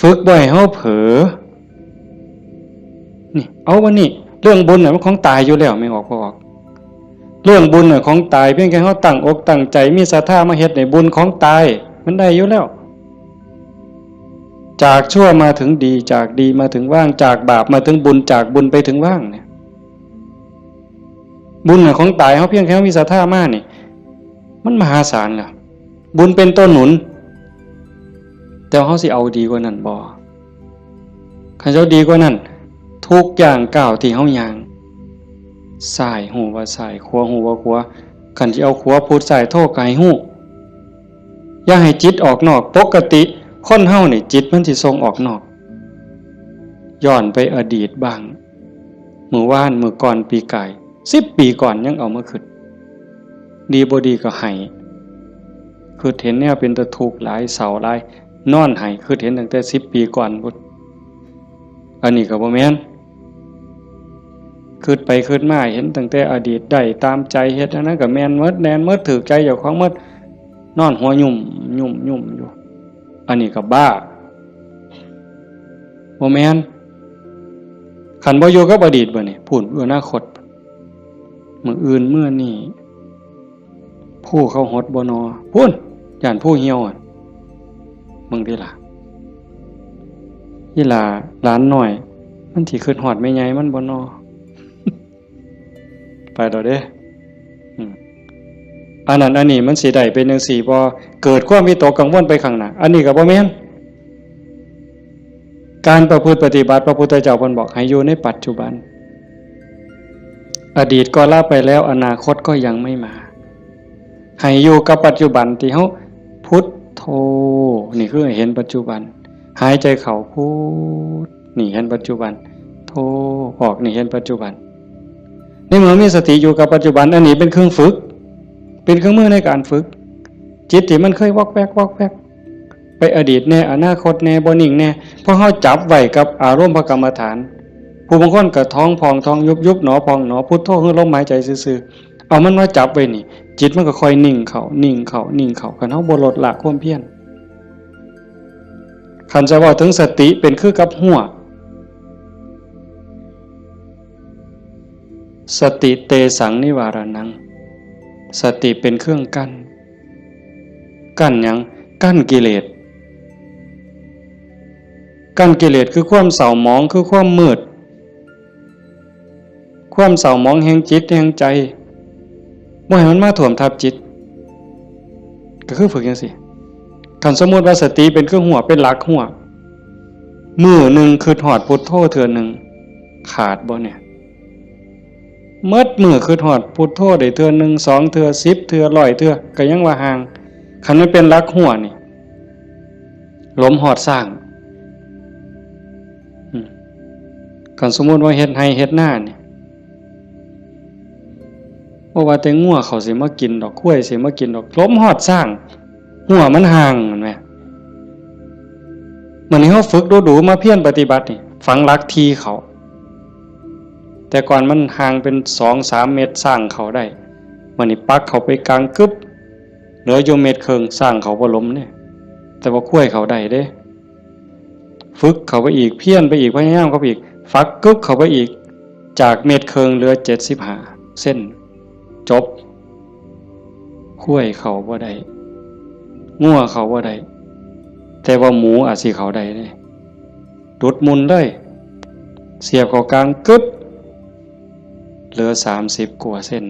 ฝึกบ่ให้เฮาเผลอนี่เอาวันนี้เรื่องบุญน่ะมันของตายอยู่แล้วไม่ออกบ่ออกเรื่องบุญน่ะของตายเพียงแค่เฮาตั้งอกตั้งใจมีศรัทธามาเฮ็ดในบุญของตายมันได้อยู่แล้วจากชั่วมาถึงดีจากดีมาถึงว่างจากบาปมาถึงบุญจากบุญไปถึงว่างเนี่ยบุญของตายเฮาเพียงแค่มีศรัทธามานี่มันมหาศาลแล้วบุญเป็นต้นหนุนแต่เฮาสิเอาดีกว่านั้นบ่คันเจ้าดีกว่านั้นทุกอย่างก้าวที่เฮาย่างซ้ายหูว่าซ้ายขวาหูว่าขวาคันสิเอาขวาพุทธซ้ายโทก็ให้ฮู้อย่าให้จิตออกนอกปกติคนเฮานี่จิตมันสิส่งออกนอกย้อนไปอดีตบ้าง มื้อวานมื้อก่อนปีกาย10 ปีก่อนยังเอามาคิดดีบ่ดีก็ให้คือเห็นแนวเป็นตะทุกข์หลายเศร้าหลายนอนให้คือเห็นตั้งแต่10 ปีก่อนพุ่นอันนี้ก็บ่แม่นคิดไปคิดมาเห็นตั้งแต่อดีตได้ตามใจเฮ็ดอันนั้นก็แม่นหมดแน่นหมดถูกใจเจ้าของหมดนอนหัวยุ่มอยู่อันนี้ก็บ้าบ่แม่นคันบ่อยู่กับอดีตบ่นี่พูดอนาคตมื้ออื่นมื้อนี้ผู้เขาหดบ่นอพูนย่านผู้เหี่ยวมึงดิล่ะอีหล่าหลานน้อยมันสิคิดฮอดแม่ใหญ่มันบ่นอ ไปดอกเด้อันนั้นอันนี้มันสิได้เป็นจังซี่บ่เกิดความวิตกกังวลไปข้างหน้าอันนี้ก็บ่แม่นการประพฤติปฏิบัติพระพุทธเจ้าเพิ่นบอกให้อยู่ในปัจจุบันอดีตก็ละไปแล้วอนาคตก็ยังไม่มาให้อยู่กับปัจจุบันที่เฮาพุทโธนี่คือเห็นปัจจุบันหายใจเข้าพุทนี่เห็นปัจจุบันโธออกนี่เห็นปัจจุบันในเมื่อมีสติอยู่กับปัจจุบันอันนี้เป็นเครื่องฝึกเป็นเครื่องมือในการฝึกจิตที่มันเคยวอกแวกไปอดีตแน่อนาคตแน่บ่นิ่งแน่เพราะเฮาจับไว้กับอารมณ์พระกรรมฐานผู้บางคนก็ท้องพองท้องยุบหนอพองหนอพุทโธคือลมหายใจซื่อๆเอามันมาจับไว้นี่จิตมันก็ค่อยนิ่งเข้าคันเฮาบ่ลดละความเพียรคันจะว่าถึงสติเป็นคือกับหัวสติเตสังนิวารนังสติเป็นเครื่องกั้นหยังกั้นกิเลสคือความเศร้าหมองคือความมืดความเศร้าหมองแห่งจิตแห่งใจบ่ให้มันมาท่วมทับจิตก็คือฝึกจังซี่คันสมมุติว่าสติเป็นเครื่องหัวเป็นหลักหัวมื้อนึงคือฮอดพุทโธเทื่อนึงขาดบ่เนี่ยเมิดมื้อคือฮอดพุทโธได้เทื่อนึง2เทื่อ10เทื่อ100เทื่อก็ยังว่าห่างคันมันเป็นหลักหัวนี่ลมฮอดสร้างคันสมมุติว่าเฮ็ดไร่เฮ็ดนานี่บ่ว่าแต่งัวเขาสิมากินดอกข้วยสิมากินดอกลมฮอดสร้างหัวมันห่างแม่นมั้ยมื้อนี้เฮาฝึกดูๆมาเพียรปฏิบัตินี่ฝังหลักทีเขาแต่ก่อนมันห่างเป็น 2-3 เมตรสร้างเขาได้มื้อนี้ปักเขาไปกลางกึบเหลืออยู่เมตรครึ่งสร้างเขาบ่ล้มเนี่ยแต่ว่าข้วยเขาได้เด้ฝึกเขาไปอีกเพียรไปอีกพยายามเขาไปอีกฟักกึบเขาไปอีกจากเมตรครึ่งเหลือ75เส้นจบข้วยเขาบ่ได้งัวเขาบ่ได้แต่ว่าหมูอาจสิเขาได้เด้ดุดมุนเลยเสียบเข้ากลางกึบเหลือ30กว่าเส้น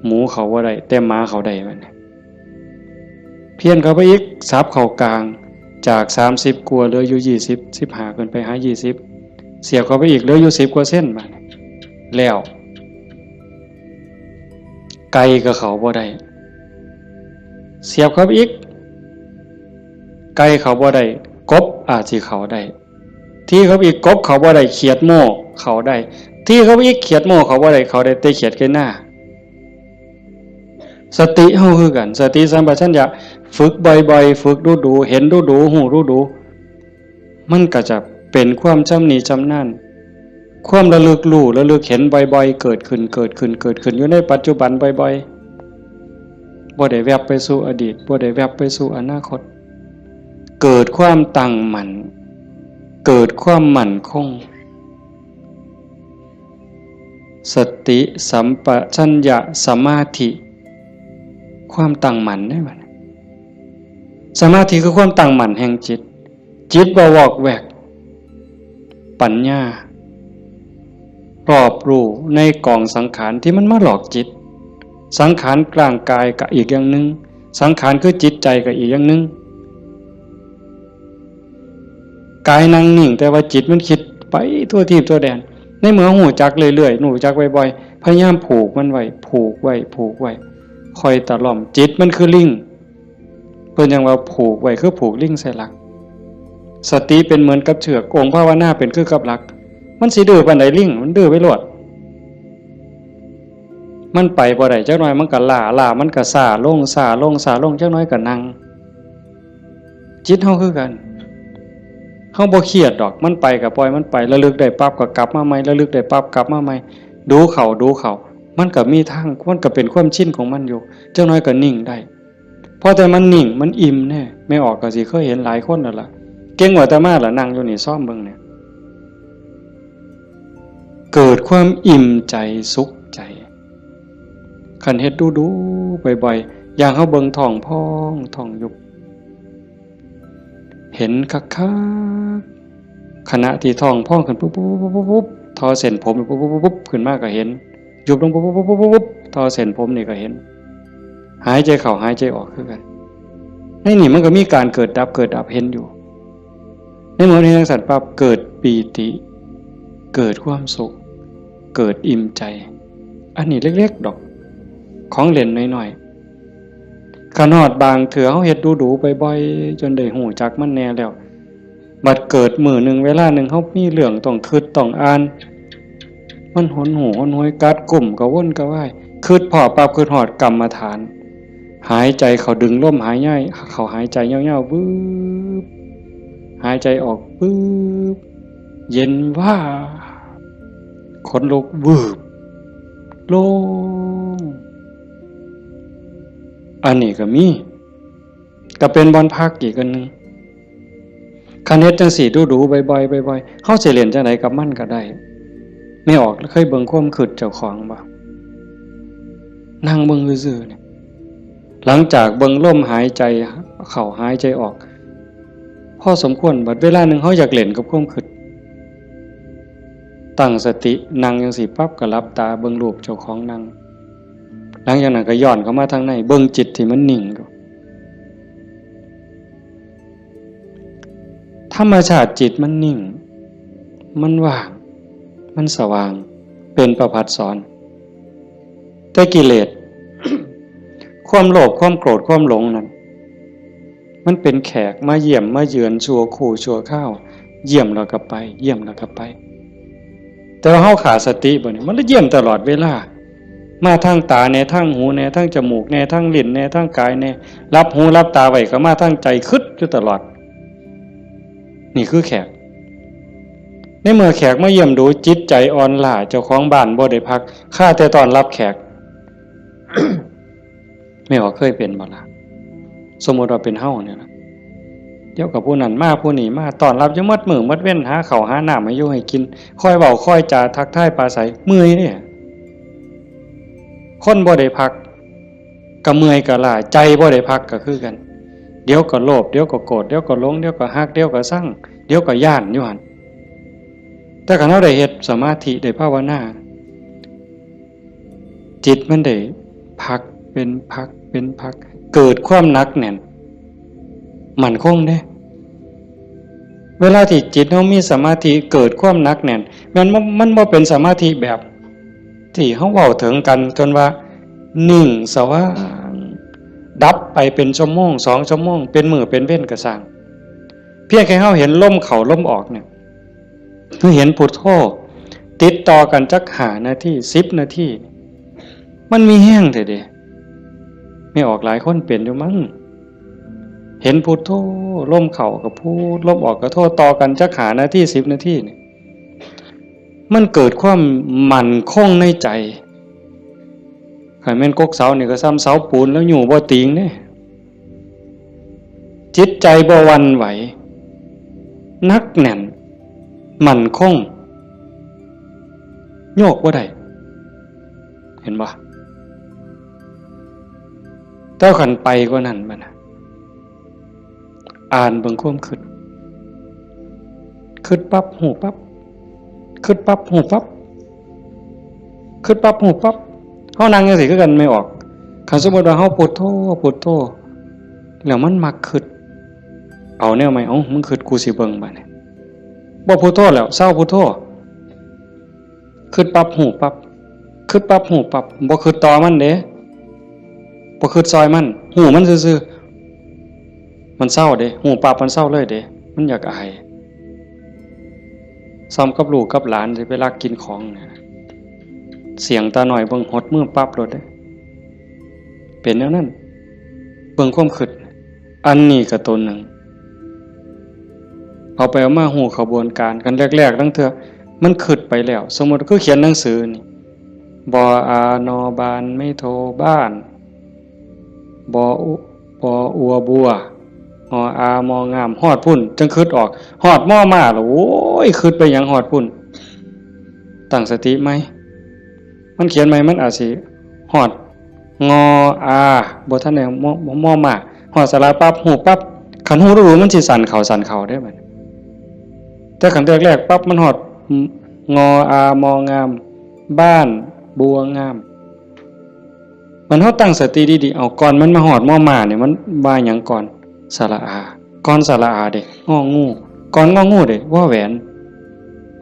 หมูเขาบ่ได้แต่หมาเขาได้มันเพี้ยนเข้าไปอีกซับเข้ากลางจาก30กว่าเหลืออยู่20 15ขึ้นไปหา20เสียบเข้าไปอีกเหลืออยู่10กว่าเส้นบัดแล้วไก่ก็เขาบ่ได้เสียบเข้าไปอีกไก่เขาบ่ได้กบอาจสิเขาได้ที่เขาอีกกบเขาบ่ได้เขียดโม่เขาได้ที่เขาอีกเขียดโม่เขาบ่ได้เขาได้แต่เขียดแค่หน้าสติเฮาคือกันสติสัมปชัญญะฝึกบ่อยๆฝึกดูๆเห็นดูๆฮู้ดูๆมันก็จะเป็นความชำนิชำนาญความระลึกรู้ระลึกเห็นบ่อยๆเกิดขึ้นอยู่ในปัจจุบันบ่อยๆบ่ได้แวบไปสู่อดีตบ่ได้แวบไปสู่อนาคตเกิดความตั้งมั่นเกิดความมั่นคงสติสัมปชัญญะสมาธิความตั้งมั่นได้บัดสมาธิคือความตั้งมั่นแห่งจิตบ่วอกแวกปัญญารอบรู้ในกองสังขารที่มันมาหลอกจิตสังขารกลางกายก็อีกอย่างนึงสังขารคือจิตใจก็อีกอย่างนึงกายนั่งนิ่งแต่ว่าจิตมันคิดไปทั่วทิพย์ทั่วแดนในเมื่อหูจักเรื่อยๆหูจักบ่อยๆพยายามผูกมันไว้ผูกไว้คอยตะล่อมจิตมันคือลิงเพิ่นยังว่าผูกไว้คือผูกลิงใส่หลักสติเป็นเหมือนกับเชือกองค์ภาวนาเป็นคือกับหลัก มันสิดื้อปานใดลิงมันดื้อไปโลดมันไปบ่ได้จักหน่อยมันก็ล้ามันก็ซ่าลงจักหน่อยก็นั่งจิตเฮาคือกันเฮาบ่เครียดดอกมันไปก็ปล่อยมันไประลึกได้ปั๊บก็กลับมาใหม่ระลึกได้ปั๊บกลับมาใหม่ดูเขามันก็มีทางมันก็เป็นความชินของมันอยู่จักหน่อยก็นิ่งได้พอแต่มันนิ่งมันอิ่มแน่ไม่ออกก็สิเคยเห็นหลายคนนั่นล่ะเก่งกว่าแต่มาล่ะนั่งอยู่นี่ซ่อมเบิ่งเนี่ยเกิดความอิ่มใจสุขใจคันเฮ็ดดูบ่อยๆอย่างเฮาเบิ่งท้องพองท้องยุบเห็นคักๆขณะที่ท้องพองขึ้นปุ๊บทอเส้นผมปุ๊บขึ้นมาก็เห็นยุบลงปุ๊บทอเส้นผมนี่ก็เห็นหายใจเข้าหายใจออกคือกันในนี่มันก็มีการเกิดดับเห็นอยู่ในเมื่อนี้ทั้งสัตว์ปั๊บเกิดปีติเกิดความสุขเกิดอิ่มใจอันนี้เล็กๆดอกของเล่นน้อยๆขนาดบางเถื่อเฮาเฮ็ดดูบ่อยๆจนได้หูจักมันแน่แล้วบัดเกิดมื้อนึงเวลานึงเฮามีเรื่องต้องคิดต้องอ่านมันหนหูหนหวยกัดกลุ่มกระวนกระวายคิดพอปั๊บคิดฮอดกรรมฐานหายใจเข้าดึงลมหายใจเข้าหายใจยาวๆวืบหายใจออกวืบเย็นว่าขนลุกวืบโล่งอันนี้ก็มีก็เป็นบอนพักอีกอันนึงคันเฮ็ดจังซี่ดูบ่อยๆเฮาสิเล่นจังไดกับมันก็ได้ไม่ออกเคยเบิ่งความคิดเจ้าของบ่นั่งเบิ่งซื่อๆเนี่ยหลังจากเบิ่งลมหายใจเข้าหายใจออกพอสมควรบัดเวลานึงเฮาอยากเล่นกับความคิดตั้งสตินั่งจังซี่ปั๊บก็หลับตาเบิ่งรูปเจ้าของนั่งหลังจากนั้นก็ย้อนเข้ามาทางในเบิ่งจิตที่มันนิ่งอยู่ธรรมชาติจิตมันนิ่งมันว่างมันสว่างเป็นประภัสสรแต่กิเลส ความโลภความโกรธความหลงนั้นมันเป็นแขกมาเยี่ยมมาเยือนชั่วคู่ชั่วข้าวเยี่ยมแล้วก็ไปเยี่ยมแล้วก็ไปแต่ว่าเฮาขาดสติบ่นี่มันเยี่ยมตลอดเวลามาทางตาแน่ทางหูแน่ทางจมูกแน่ทางลิ้นแน่ทางกายแน่รับหูรับตาไว้ก็มาทางใจคิดอยู่ตลอดนี่คือแขกในเมื่อแขกมาเยี่ยมดูจิตใจอ่อนล้าเจ้าของบ้านบ่ได้พักข้าแต่ต้อนรับแขก ไม่ว่าเคยเป็นบ่ล่ะสมมุติว่าเป็นเฮาเนี่ยนะเดี๋ยวกับผู้นั้นมาผู้นี้มาต้อนรับอยู่หมดมื้อหมดเว้นหาข้าวหาน้ำให้อยู่ให้กินคอยเว้าคอยจาทักทายปราศัยเมื่อยเนี่ยคนบ่ได้พักก็เมื่อยก็ล้าใจบ่ได้พักก็คือกันเดี๋ยวก็โลภเดี๋ยวก็โกรธเดี๋ยวก็หลงเดี๋ยวก็ฮักเดี๋ยวก็ซังเดี๋ยวก็ย้านอยู่หั่นแต่คันเราได้เฮ็ดสมาธิได้ภาวนาจิตมันได้พักเป็นพักเกิดความหนักแน่นมั่นคงเด้เวลาที่จิตเฮามีสมาธิเกิดความหนักแน่นมันบ่เป็นสมาธิแบบที่เฮาเว้าถึงกันจนว่านิ่งสว่างดับไปเป็นชั่วโมง2ชั่วโมงเป็นมื้อเป็นเว้นก็สร้างเพียงแค่เฮาเห็นลมเข้าลมออกเนี่ยคือเห็นพุทโธติดต่อกันจัก5นาที10นาทีมันมีแห้งแท้เด้ไม่ออกหลายคนเป็นอยู่มั้งเห็นพุทโธลมเข้าก็พูดลมออกก็โธต่อกันจัก5นาที10นาทีนี่มันเกิดความมั่นคงในใจคันแม่นกกเสานี่ก็ซ้ำเสาปูนแล้วอยู่บ่ติงเด้จิตใจบ่หวั่นไหวนักแน่นมั่นคงโยกบ่ได้เห็นบ่เจ้าขันไปกว่านั้นบัดน่ะอ่านเบิ่งความคิดปั๊บหูปั๊บคิดปั๊บหูปั๊บคิดปั๊บหูปั๊บเฮานั่งจังซี่คือกันไม่ออกคันสมมุติว่าเฮาพุทโธแล้วมันมักคิดเอาแนวใหม่มึงคิดกูสิเบิ่งบัดนี้บ่พุทโธแล้วเศร้าพุทโธคิดปั๊บหูปั๊บคิดปั๊บหูปั๊บบ่คิดต่อมันเด้บ่คิดซอยมันหูมันซื่อๆมันเศร้าเด้หูปั๊บมันเศร้าเลยเด้มันอยากอาย ซ้ำกับลูกกับหลานสิไปลักกินของเนี่ยเสียงตาหน่อยเบิ่งหดมือปั๊บรถได้เป็นแนวนั้นเบิ่งความคิดอันนี้ก็ตัวหนึ่งเอาไปเอามาหูขบวนการกันแรกๆตั้งเถอะมันคิดไปแล้วสมมติก็เขียนหนังสือนี่บออานอบานไม่โทบ้านบออัวบัวออามองามฮอดพุ่นจังคิดออกฮอดม่อมาหรอโอ้ยคิดไปอย่างฮอดพุ่นตั้งสติไหมมันเขียนไหมมันอาจสิฮอดงออาบ่ทันได้ม่อมาฮอดสระปั๊บหูปั๊บขันหูรู้มันสิสั่นเข่าได้บัดแต่ขันแรกๆปั๊บมันฮอดงออามองามบ้านบัวงามมันเฮาตั้งสติดีๆเอาก่อนมันมาฮอดม่อมาเนี่ยมันว่าหยังก่อนสระอาก่อนสระอาเด้งองูก่อนงองูเด้ว่าแหวน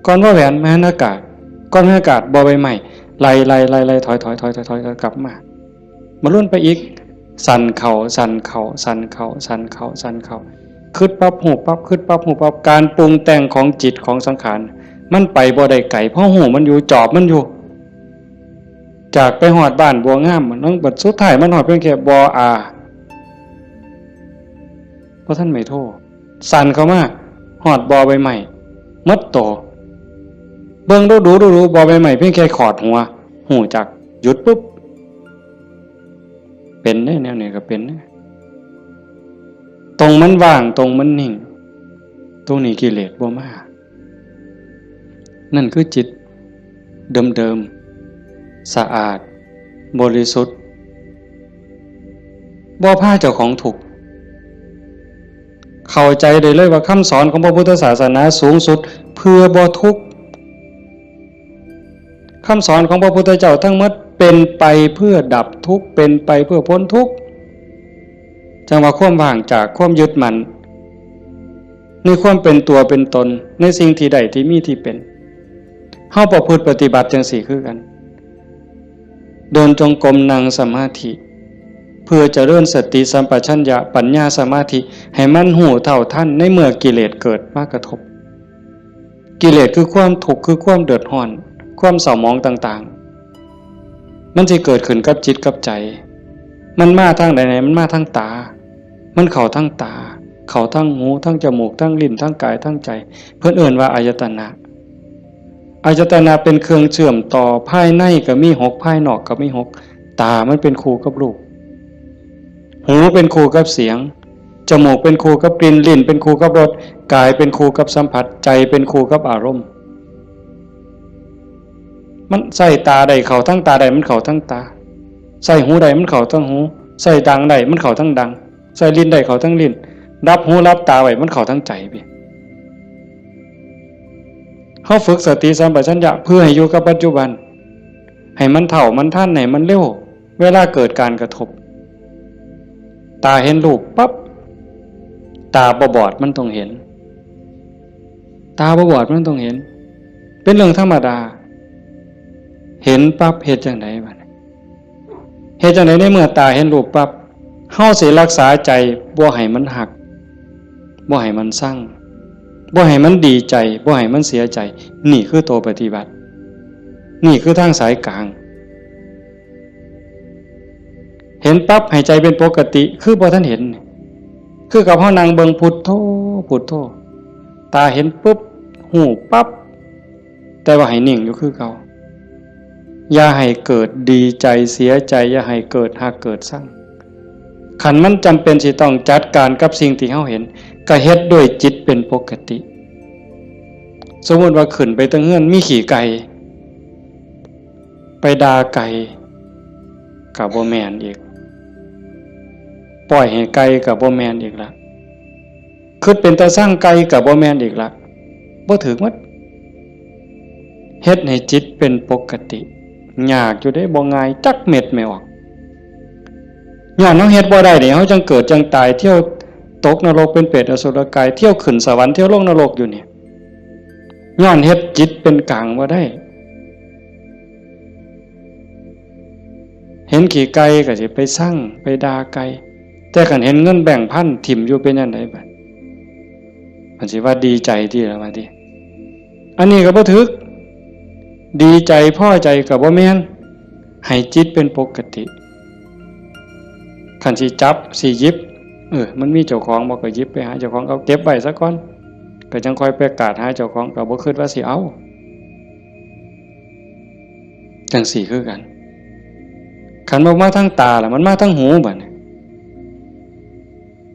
ก่อนว่าแหวนมหานากาศก่อนมหานากาศบ่ใบไม้ไล่ถอยกลับมาลุ้นไปอีกสั่นเข่าคิดปั๊บหูปั๊บคิดปั๊บหูปั๊บการปรุงแต่งของจิตของสังขารมันไปบ่ได้ไกลเพราะหูมันอยู่จอบมันอยู่จากไปหอดบ้านบัวงามมันต้องบัดสุดท้ายมันหอดเพียงแค่บออาเพราะท่านไม่โทษสั่นเข้ามาหอดบอใบใหม่มัดโตเบิ่งดูบอใบใหม่เพียงแค่ขอดหัวหูจักหยุดปุ๊บเป็นแนวนี้ก็เป็นตรงมันว่างตรงมันนิ่งตรงนี้กิเลสบ่มานั่นคือจิตเดิมสะอาดบริสุทธิ์บ่พาเจ้าของถูกเข้าใจได้เลยว่าคำสอนของพระพุทธศาสนาสูงสุดเพื่อบ่ทุกข์คำสอนของพระพุทธเจ้าทั้งหมดเป็นไปเพื่อดับทุกข์เป็นไปเพื่อพ้นทุกข์จังว่าความว่างจากความยึดมั่นในความเป็นตัวเป็นตนในสิ่งที่ใดที่มีที่เป็นเฮาประพฤติปฏิบัติจังสี่คือกันเดินจงกรมนั่งสมาธิเพื่อเจริญสติสัมปชัญญะปัญญาสมาธิให้มันหูเท่าทันในเมื่อกิเลสเกิดมากระทบกิเลสคือความทุกข์คือความเดือดร้อนความเศร้าหมองต่างๆมันจะเกิดขึ้นกับจิตกับใจมันมาทางไหนมันมาทางตามันเข้าทางตาเข้าทางหูทางจมูกทางลิ้นทางกายทางใจเพิ่นเอิ้นว่าอายตนะอายตนะเป็นเครื่องเชื่อมต่อภายในก็มี6ภายนอกก็มี6ตามันเป็นคู่กับรูปหูเป็นคู่กับเสียงจมูกเป็นคู่กับกลิ่นลิ้นเป็นคู่กับรสกายเป็นคู่กับสัมผัสใจเป็นคู่กับอารมณ์มันใส่ตาใดเข้าทั้งตาใดมันเข้าทั้งตาใส่หูใดมันเข้าทั้งหูใส่ดังใดมันเข้าทั้งดังใส่ลิ้นใดเข้าทั้งลิ้นรับหูรับตาไว้มันเข้าทั้งใจไปเฮาฝึกสติสัมปชัญญะเพื่อให้อยู่กับปัจจุบันให้มันเท่ามันทันให้มันเร็วเวลาเกิดการกระทบตาเห็นรูปปั๊บตาบอดมันต้องเห็นตาบอดมันต้องเห็นเป็นเรื่องธรรมดาเห็นปั๊บเฮ็ดจังได๋บัดเฮ็ดจังได๋ในเมื่อตาเห็นรูปปั๊บเฮาสิรักษาใจบ่ให้มันหักบ่ให้มันสั่งบ่ให้มันดีใจบ่ให้มันเสียใจนี่คือตัวปฏิบัตินี่คือทางสายกลางเห็นปั๊บให้ใจเป็นปกติคือบ่ทันเห็นคือกับเฮานั่งเบิ่งพุทโธพุทโธตาเห็นปุ๊บหูปั๊บแต่ว่าให้นิ่งอยู่คือเก่าอย่าให้เกิดดีใจเสียใจอย่าให้เกิดหักเกิดสั่งขันมันจำเป็นสิต้องจัดการกับสิ่งที่เฮาเห็นก็เฮ็ดด้วยจิตเป็นปกติสมมติว่าขึ้นไปตั้งเฮือนมีขี่ไก่ไปด่าไก่กับบ่แม่นอีกปล่อยให้ไก่กับบ่แม่นอีกละคิดเป็นตาสร้างไก่กับบ่แม่นอีกละบ่ถึงมัดเฮ็ดให้จิตเป็นปกติยากอยู่ได้บ่ง่ายจักเม็ดไม่ออกย้อนเฮาเฮ็ดบ่ได้นี่เฮาจังเกิดจังตายเที่ยวตกนรกเป็นเปรตอสุรกายเที่ยวขึ้นสวรรค์เที่ยวลงนรกอยู่นี่ย้อนเฮ็ดจิตเป็นกลางบ่ได้เห็นขี่ไก่ก็สิไปสั่งไปด่าไก่แต่คันเห็นเงินแบ่งพันถิ่มอยู่เป็นจังได๋บัดมันสิว่าดีใจที่ละว่าติ อันนี้ก็บ่ถึกดีใจพอใจก็บ่แม่นให้จิตเป็นปกติคันสิจับสิหยิบมันมีเจ้าของบ่ก็หยิบไปหาเจ้าของเอาเก็บไว้ซะก่อนก็จังค่อยไปกาดหาเจ้าของก็บ่คิดว่าสิเอาจังสี่คือกันคันบ่มาทางตาล่ะมันมาทางหูบัดนี้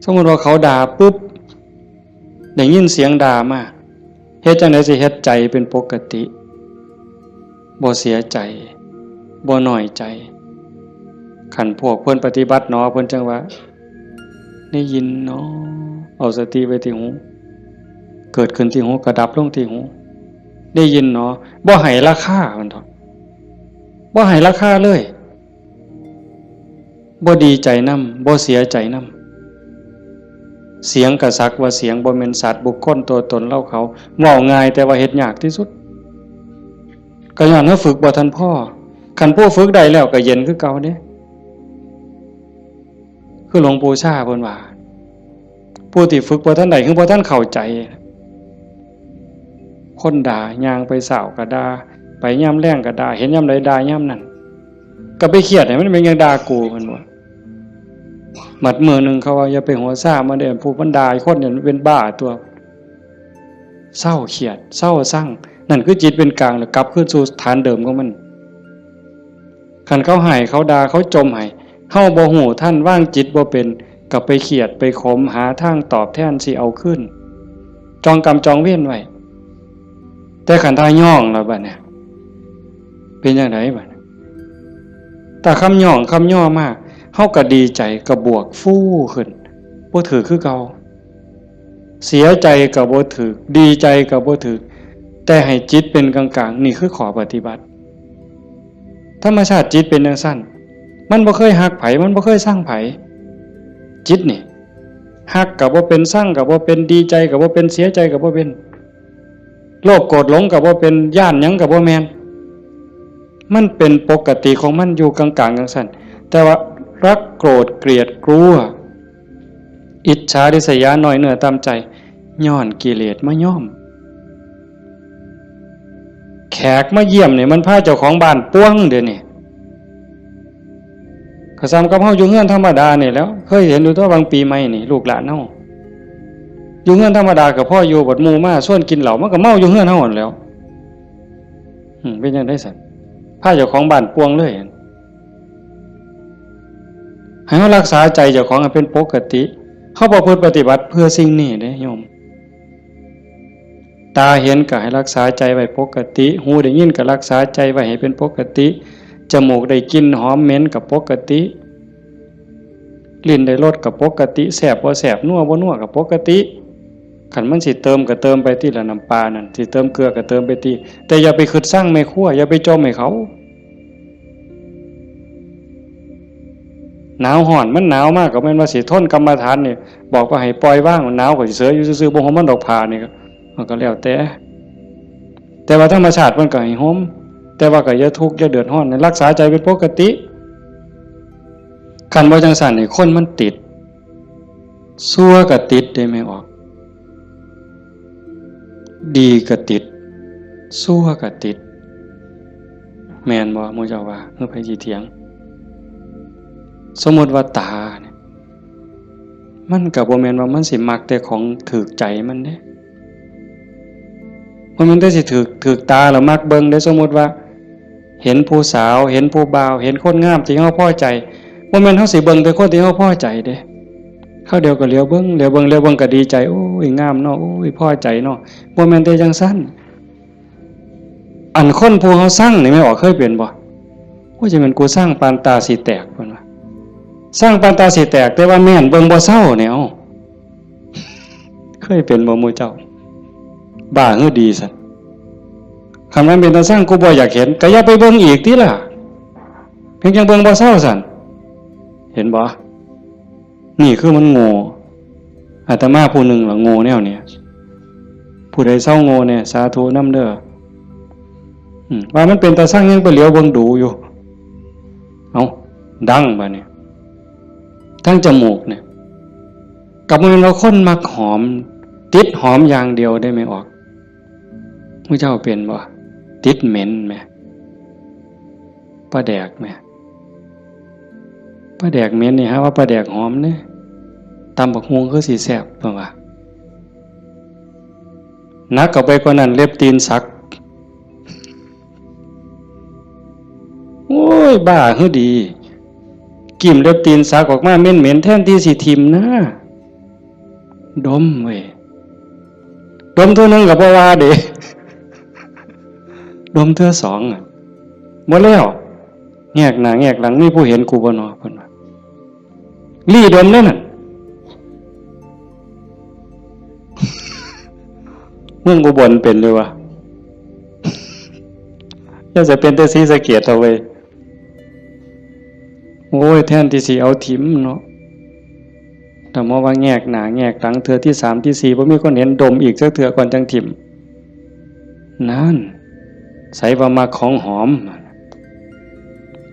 สมมุติว่าเขาด่าปุ๊บได้ยินเสียงด่ามาเฮ็ดจังได๋สิเฮ็ดใจเป็นปกติบ่เสียใจบ่น้อยใจคันพวกเพิ่นปฏิบัติเนาะเพิ่นจังว่าได้ยินเนาะเอาสติไว้ที่หูเกิดขึ้นที่หูก็ดับลงที่หูได้ยินเนาะบ่ให้ราคามันเถาะบ่ให้ราคาเลยบ่ดีใจนำบ่เสียใจนำเสียงก็สักว่าเสียงบ่แม่นสัตว์บุคคลตัวตนเราเขาเว้าง่ายแต่ว่าเฮ็ดยากที่สุดก็ย้อนว่าฝึกบ่ทันพ่อคันผู้ฝึกได้แล้วก็เย็นคือเก่าเด้คือหลวงปู่ชาเพิ่นว่าผู้ที่ฝึกบ่ทันได้คือบ่ทันเข้าใจคนด่าย่างไปเศร้าก็ด่าไปยามแล้งก็ด่าเห็นยามใดด่ายามนั้นก็ไปเครียดให้มันเป็นยังด่ากูเพิ่นว่าหมัดมือนึงเขาว่าอย่าไปหัวซ่ามาเด้อผู้มันด่าคนเนี่ยเป็นบ้าตัวเศร้าเครียดเศร้าสั่งนั่นคือจิตเป็นกลางแล้วกลับคืนสู่ฐานเดิมของมันคันเขาให้เขาด่าเขาจมให้เฮาบ่ฮู้ท่านว่างจิตบ่เป็นก็ไปเครียดไปขมหาทางตอบแทนสิเอาขึ้นจองกรรมจองเวรไว้แต่ขันทาย่องแล้วบัดเนี่ยเป็นจังไดบัดแต่คำย่องคำย่อมากเฮาก็ดีใจก็บวกฟู่ขึ้นบ่ถือคือเก่าเสียใจก็บ่ถือดีใจก็บ่ถือแต่ให้จิตเป็นกลางๆนี่คือขอปฏิบัติธรรมชาติจิตเป็นจังซั่นมันบ่เคยฮักไผมันบ่เคยสร้างไผจิตนี่ฮักก็บ่เป็นสร้างก็บ่เป็นดีใจก็บ่เป็นเสียใจก็บ่เป็นโลภโกรธหลงก็บ่เป็นย่านหยังก็บ่แม่นมันเป็นปกติของมันอยู่กลางๆจังซั่นแต่ว่ารักโกรธเกลียดกลัวอิจฉาริษยาน้อยเนื้อตามใจย้อนกิเลสมาย่อมแขกมาเยี่ยมนี่มันพาเจ้าของบ้านป้วงเดี๋ยวนี้ก็ซ้ำกับเฮาอยู่เฮือนธรรมดานี่แล้วเคยเห็นอยู่ตัวบางปีใหม่นี่ลูกหลานเฮาอยู่เฮือนธรรมดากับพ่ออยู่บัดหมู่มาชวนกินเหล้ามันก็เมาอยู่เฮือนเฮาหั่นแหล้วเป็นจังได๋ซั่นพาเจ้าของบ้านป้วงเลยให้เฮารักษาใจเจ้าของให้เป็นปกติเฮาประพฤติปฏิบัติเพื่อสิ่งนี้เด้โยมตาเห็นก็ให้รักษาใจไว้ปกติหูได้ยินก็รักษาใจไว้ให้เป็นปกติจมูกได้กลิ่นหอมเหม็นก็ปกติลิ้นได้รสก็ปกติแซ่บบ่แซ่บนัวบ่นัวก็ปกติคันมันสิเติมก็เติมไปที่ละน้ำปลานั่นสิเติมเกลือก็เติมไปที่แต่อย่าไปคิดสร้างแม่ครัวอย่าไปจมให้เขาหนาวร้อนมันหนาวมากก็แม่นว่าสิทนกรรมฐานนี่บอกว่าให้ปล่อยว่างมันหนาวก็สิเสืออยู่ซื่อๆบ่ห่มมันดอกผ้านี่ก็แล้วแต่ว่าธรรมชาติมันก็ให้ห่มแต่ว่าก็อย่าทุกข์อย่าเดือดร้อนรักษาใจเป็นปกติคันบ่จังซั่นนี่คนมันติดชั่วก็ติดได้ไม่ออกดีก็ติดชั่วก็ติดแม่นบ่หมู่เจ้าว่าเฮาไผสิเถียงสมมุติว่าตาเนี่ยมันก็บ่แม่นว่ามันสิมักแต่ของถูกใจมันเด้มันได้สิถูกตาแล้วมักเบิ่งได้สมมุติว่าเห็นผู้สาวเห็นผู้บ่าวเห็นคนงามที่เฮาพอใจบ่แม่นเฮาสิเบิ่งแต่คนที่เฮาพอใจเด้เขาเดียวก็เหลียวเบิ่งก็ดีใจโอ้ยงามเนาะโอ้ยพอใจเนาะบ่แม่นแต่จังซั่นอันคนผู้เฮาสร้างนี่ไม่ออกเคยเป็นบ่โอ้ยจะแม่นกูสร้างปานตาสิแตกเพิ่นว่าสร้างปานตาสิแตกแต่ว่าแม่นเบิ่งบ่เศร้าเนี่ยเอ้าเคยเป็นบ่หมู่เจ้าบ้าหือดีซั่นคำนั้นเป็นตาสร้างกูบ่อยากเห็นก็อย่าไปเบิ่งอีกติล่ะเพียงจังเบิ่งบ่เศร้าซั่นเห็นบ่นี่คือมันโง่อาตมาผู้หนึ่งล่ะโง่แนวเนี่ยผู้ใดเศร้าโง่เนี่ยสาธุนำเด้อว่ามันเป็นตาสร้างยังไปเหลียวเบิ่งดูอยู่เอาดังบัดนี้ทั้งจมูกเนี่ยกับมันเราคนมักหอมติดหอมอย่างเดียวได้ไม่ออก มื้อเจ้าเป็นบ่ติดเหม็นแหมปลาแดกแหมปลาแดกเหม็นนี่ฮะว่าปลาแดกหอมเด้ตำบักฮวงคือสิแซ่บเพิ่นว่านักเข้าไปกว่านั้นเล็บตีนสักโอ้ยบ้าคือดีกิ่มเล็บตีนสักออกมาเหม็นๆแทนที่สิทิ่มนะดมเว้ยดมเท่านึงก็บ่ว่าเด้ดมเท่าสองอ่ะบ่แล้วแงกหน้าแงกหลังมีผู้เห็นกูบ่เนาะเพิ่นว่าลี่ดมนั่นน่ะเมืองอุบลเป็นด้วยวะยังจะเป็นแต่ศรีสะเกษเอาไว้โอ้ยแทนที่สิเอาถิ่มเนาะแต่มาว่าแงกหน้าแงกหลังเทื่อที่3ที่4บ่มีคนเห็นดมอีกสักเทื่อก่อนจังถิ่มนั่นใส่ว่ามาของหอม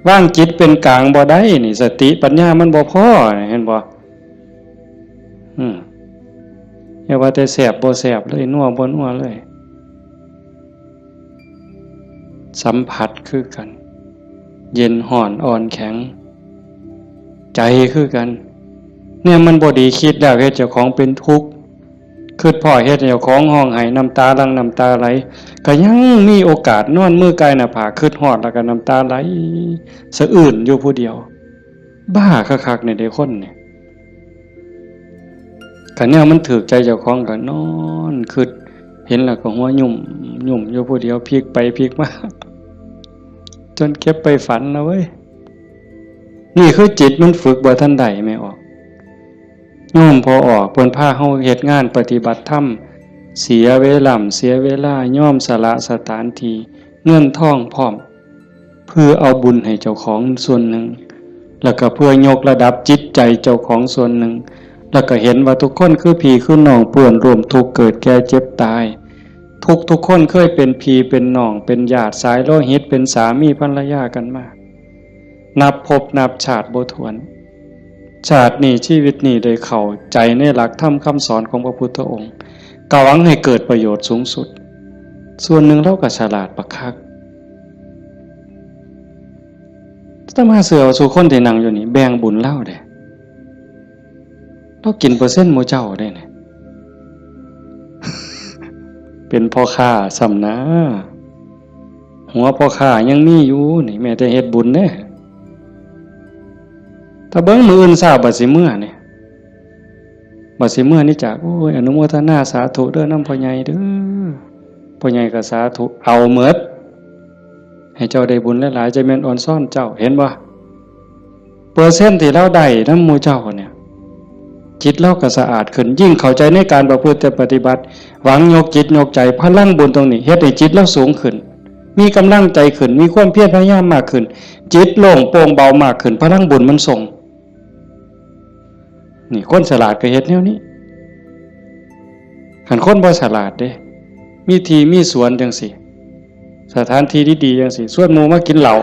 ว่างจิตเป็นกลางบ่ได้นี่สติปัญญามันบ่พอเห็นบ่อย่าว่าแต่แสบบ่แสบเลยนัวบ่นัวเลยสัมผัสคือกันเย็นห่อนอ่อนแข็งใจคือกันเนี่ยมันบ่ดีคิดแล้วเฮ็ดเจ้าของเป็นทุกข์คิดพ่อเฮ็ดเจ้าของห้องไห้น้ำตาหลั่งน้ำตาไหลก็ยังมีโอกาสนอนมือกายหน้าผากคิดฮอดแล้วก็น้ำตาไหลสะอื้นอยู่ผู้เดียวบ้าคักๆเนี่ยเด้คนเนี่ยคันแนวมันถูกใจเจ้าของก็นอนคิดเห็นแล้วก็หัวยุ่มอยู่ผู้เดียวพลิกไปพลิกมาจนเก็บไปฝันแล้วเว้ยนี่คือจิตมันฝึกบ่ทันใดไม่ออกโยมพอออกเพิ่นพาเฮาเฮ็ดงานปฏิบัติธรรมเสียเวลาย่อมสละสถานที่เงินทองพร้อมเพื่อเอาบุญให้เจ้าของส่วนหนึ่งแล้วก็เพื่อยกระดับจิตใจเจ้าของส่วนหนึ่งแล้วก็เห็นว่าทุกคนคือพี่คือน้องป่วนร่วมทุกข์เกิดแก่เจ็บตายทุกคนเคยเป็นพี่เป็นน้องเป็นญาติสายโลหิตเป็นสามีภรรยากันมานับภพนับชาติบ่ถ้วนชาตินี้ชีวิตนี้ได้เข้าใจในหลักธรรมคำสอนของพระพุทธองค์กะหวังให้เกิดประโยชน์สูงสุดส่วนหนึ่งเราก็ฉลาดบักคักถ้ามาเสือสู่คนที่นั่งอยู่นี่แบ่งบุญเล่าเด้เรากินเปอร์เซ็นต์หมู่เจ้าได้เนี่ยเป็นพ่อค้าสำนะหัวพ่อค้ายังมีอยู่นี่แม้แต่เฮ็ดบุญเด้ถ้าเบิ่งมื้ออื่นทราบบัดสิมื้อนี่บัดสิมื้อนี่จากโอ้ยอนุโมทนาสาธุเด้อนำพ่อใหญ่เด้อพ่อใหญ่ก็สาธุเอาหมดให้เจ้าได้บุญหลายๆจะแม่นอ่อนซ่อนเจ้าเห็นบ่เปอร์เซ็นต์ที่เราได้นำหมู่เจ้าเนี่ยจิตเราก็สะอาดขึ้นยิ่งเข้าใจในการประพฤติปฏิบัติหวังยกจิตยกใจพลังบุญตรงนี้เฮ็ดให้จิตเราสูงขึ้นมีกำลังใจขึ้นมีความเพียรพยายามมากขึ้นจิตโล่งโปร่งเบามากขึ้นพลังบุญมันส่งนี่คนฉลาดก็เฮ็ดแนวนี้คันคนบ่ฉลาดเด้มีที่มีสวนจังซี่สถานที่ดีๆจังซี่ชวนหมู่มากินเหล้า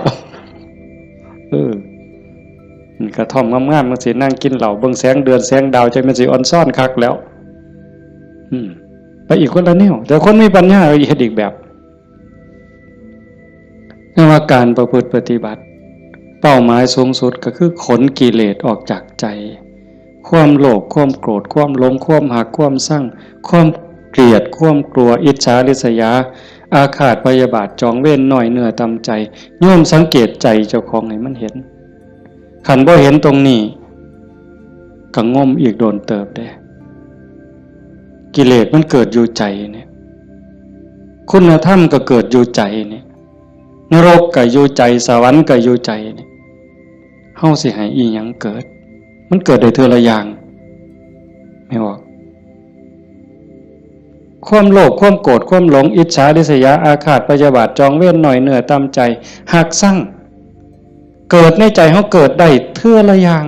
กระท่อมงามๆมันสินั่งกินเหล้าเบิ่งแสงเดือนแสงดาวใจมันสิอ่อนซ่อนคักแล้วไปอีกคนละแนวแต่คนมีปัญญาเฮ็ดอีกแบบนั่นว่าการประพฤติปฏิบัติเป้าหมายสูงสุดก็คือขนกิเลสออกจากใจความโลภความโกรธความหลงความหักความชั่งความเกลียดความกลัวอิจฉาริษยาอาฆาตพยาบาทจองเวรน้อยเนื้อต่ำใจโยมสังเกตใจเจ้าของให้มันเห็นขันบ่เห็นตรงนี้ก็งมอีกโดนเติบได้กิเลสมันเกิดอยู่ใจเนี่ยคุณธรรมก็เกิดอยู่ใจเนี่ยนรกก็อยู่ใจสวรรค์ก็อยู่ใจเนี่ยเฮาสิให้อีหยังเกิดมันเกิดได้เทื่อละอย่างไม่ออกความโลภความโกรธความหลงอิจฉาริษยาอาฆาตพยาบาทจองเวรน้อยเนื้อต่ำใจหักสั่งเกิดในใจเขาเกิดได้เทื่อละอย่าง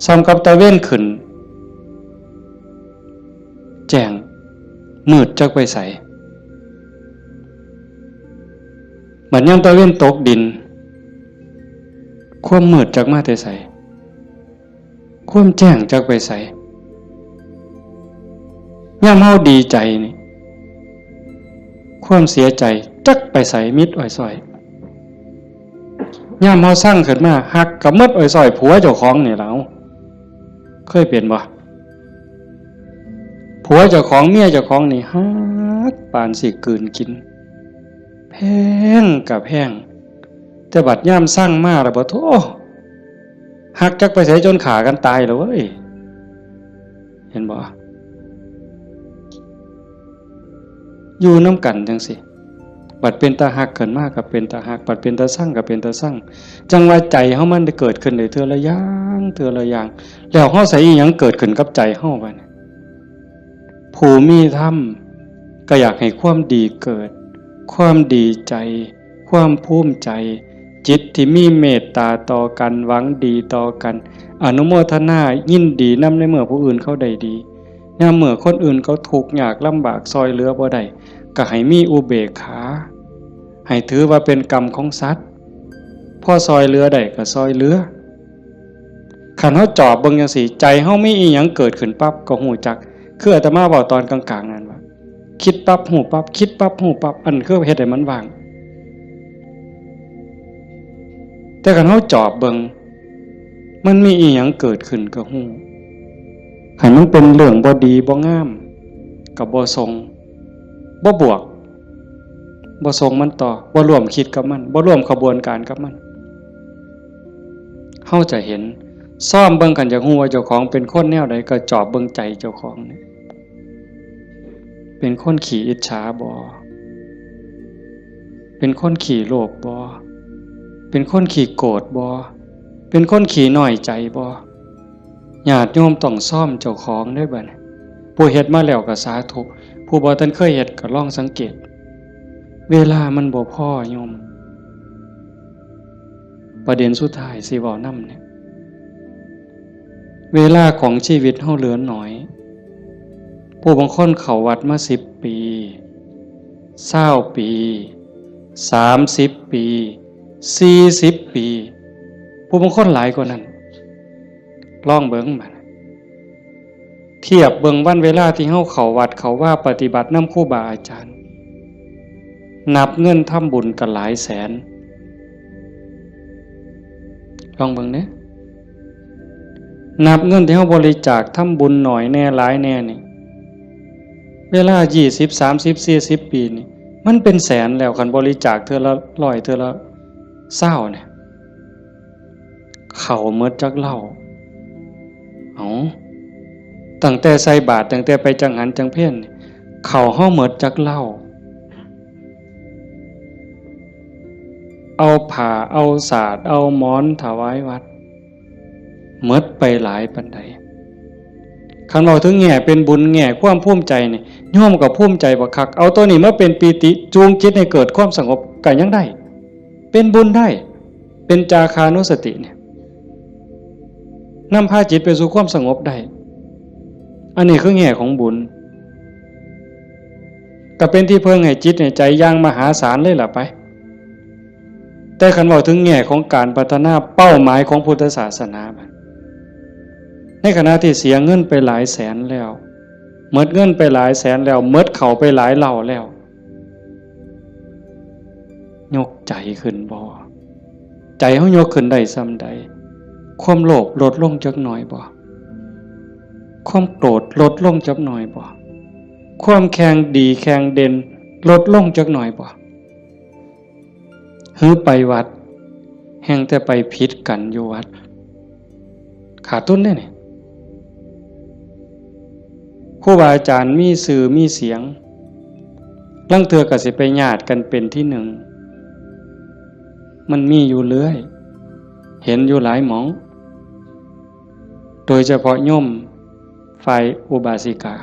ซ้ำกับตะเว้นขึ้นแจ้งมืดจักไปใสเหมือนยังตะเว้นตกดินความมืดจักมาแต่ใสความแจ้งจักไปใส ย่ำเฮาดีใจนี่ความเสียใจจักไปใส่มิดอ้อยซอยย่ำเฮาสร้างขึ้นมาหักกับมดอ้อยซอยผัวเจ้าของนี่แล้วเคยเปลี่ยนบ่ผัวเจ้าของเมียเจ้าของนี่ฮักปานสิกลืนกินแพงกับแพงแต่บัดย่ำสร้างมาแล้วบ่โธ่หักจักไปใส่จนขากันตายแล้วเว้ยเห็นบ่อยู่น้ำกันจังสิบัดเป็นตาหักเกินมากกับเป็นตาหักบัดเป็นตาสั่งกับเป็นตาสั่งจังว่าใจเฮามันได้เกิดขึ้นได้เทื่อละอย่างเทื่อละอย่างแล้วเฮาใส่อีหยังเกิดขึ้นกับใจเฮาบัดนี้ผู้มีธรรมก็อยากให้ความดีเกิดความดีใจความภูมิใจจิตที่มีเมตตาต่อกันหวังดีต่อกันอนุโมทนายินดีนำในเมื่อผู้อื่นเขาได้ดียามเมื่อคนอื่นเขาทุกข์ยากลำบากซอยเหลือบ่ได้ก็ให้มีอุเบกขาให้ถือว่าเป็นกรรมของสัตว์พอซอยเหลือได้ก็ซอยเหลือคันเฮาจอบเบิ่งจังซี่ใจเฮามีอีหยังเกิดขึ้นปั๊บก็ฮู้จักคืออาตมาเว้าตอนกลางๆนั่นว่าคิดปั๊บฮู้ปั๊บคิดปั๊บฮู้ปั๊บอันคือเฮ็ดให้มันว่างแต่คันเฮาจอบเบิ่งมันมีอีหยังเกิดขึ้นก็ฮู้ให้มันเป็นเรื่องบ่ดีบ่งามก็บ่ทรงบ่บวกบ่ทรงมันต่อบ่ร่วมคิดกับมันบ่ร่วมขบวนการกับมันเฮาจะเห็นซ่อมเบิ่งกันจากฮู้ว่าเจ้าของเป็นคนแนวใดก็จอบเบิ่งใจเจ้าของนี่เป็นคนขี้อิจฉาบ่เป็นคนขี้โลภบ่เป็นคนขี้โกรธบ่เป็นคนขี้น้อยใจบ่ญาติโยมต้องซ่อมเจ้าของด้วยบัดนี้ผู้เฮ็ดมาแล้วก็สาธุผู้บ่ทันเคยเฮ็ดก็ลองสังเกตเวลามันบ่พอโยมประเด็นสุดท้ายสิเว้านำเนี่ยเวลาของชีวิตเฮาเหลือน้อยผู้บางคนเข้าวัดมา10 ปี20 ปี30 ปี40 ปีผู้บางคนหลายกว่านั้นลองเบิ่งบัดเทียบเบิ่งวันเวลาที่เฮาเข้าวัดเข้าว่าปฏิบัตินำครูบาอาจารย์นับเงินทำบุญกันหลายแสนลองเบิ่งเด้นับเงินที่เฮาบริจาคทำบุญหน่อยแน่หลายแน่นี่เวลา20 30 40 ปีนี่มันเป็นแสนแล้วคันบริจาคเทื่อละ100เทื่อละ20เนี่ยเข้าหมดจักเหล้าตั้งแต่ใส่บาตรตั้งแต่ไปจังหันจังเพี้ยนเข้าเฮาหมดจักเหล้าเอาผ้าเอาสาดเอาหมอนถวายวัดหมดไปหลายปานใดคันเว้าถึงแง่เป็นบุญแง่ความภูมิใจนี่โยมก็ภูมิใจบักคักเอาตัวนี้มาเป็นปีติจูงจิตให้เกิดความสงบก็ยังได้เป็นบุญได้เป็นจาคานุสติเนี่ยนำพาจิตไปสู่ความสงบได้อันนี้คือแง่ของบุญก็เป็นที่เพิ่งให้จิตให้ใจอย่างมหาศาลเลยล่ะไปแต่คันเว้าถึงแง่ของการพัฒนาเป้าหมายของพุทธศาสนาในขณะที่เสียเงินไปหลายแสนแล้วหมดเงินไปหลายแสนแล้วหมดเข้าไปหลายเหล่าแล้วยกใจขึ้นบ่ใจเฮายกขึ้นได้ส่ำใดความโลภลดลงจักหน่อยบ่ความโกรธลดลงจักหน่อยบ่ความแข็งดีแข็งเด่นลดลงจักหน่อยบ่หือไปวัดแห่งแต่ไปผิดกันอยู่วัดขาดทุนได้นี่ครูบาอาจารย์มีสื่อมีเสียงลังเทื่อก็สิไปญาติกันเป็นที่หนึ่งมันมีอยู่เรื่อยเห็นอยู่หลายหมองโดยเฉพาะโยมฝ่ายอุบาสิกา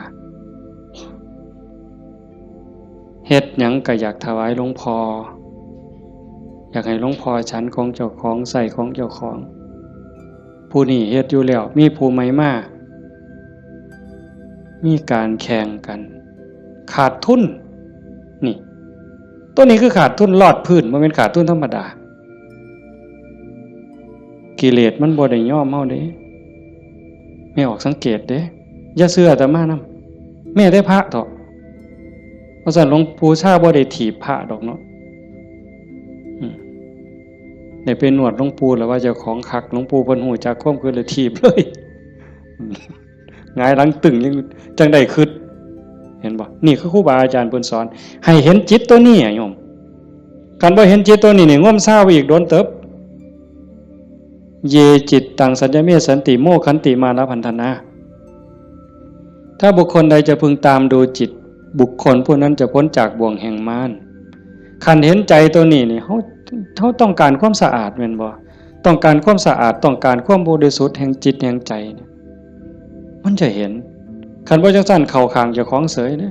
เฮ็ดหยังก็อยากถวายหลวงพ่ออยากให้หลวงพ่อฉันของเจ้าของใส่ของเจ้าของผู้นี้เฮ็ดอยู่แล้วมีผู้ใหม่มามีการแข่งกันขาดทุนนี่ตัวนี้คือขาดทุนลอดพื้นบ่แม่นขาดทุนธรรมดากิเลสมันบ่ได้ย่อมเฮาเด้ไม่ออกสังเกตเด้อย่าเชื่ออาตมานำ แม้แต่พระเถาะเพราะฉะนั้นหลวงปู่ชาบ่ได้ถีบพระดอกเนาะได้ไปหนวดหลวงปู่แล้วว่าเจ้าของคักหลวงปู่เพิ่นฮู้จักความคือเลยถีบเลยหงายหลังตึงยังจังได้คิดเห็นบ่นี่คือครูบาอาจารย์เพิ่นสอนให้เห็นจิตตัวนี้โยมคันบ่เห็นจิตตัวนี้นี่ง่มซ่าไปอีกโดนเติบเยจิตตังสัญญเมสันติโมขันติมานะพันธนาถ้าบุคคลใดจะพึงตามดูจิตบุคคลผู้นั้นจะพ้นจากบ่วงแห่งมารคันเห็นใจตัวนี้นี่เขาต้องการความสะอาดแม่นบ่ต้องการความสะอาดต้องการความบริสุทธิ์แห่งจิตแห่งใจเนี่ยมันจะเห็นคันบ่จังซั่นเข้าข้างเจ้าของเสยเด้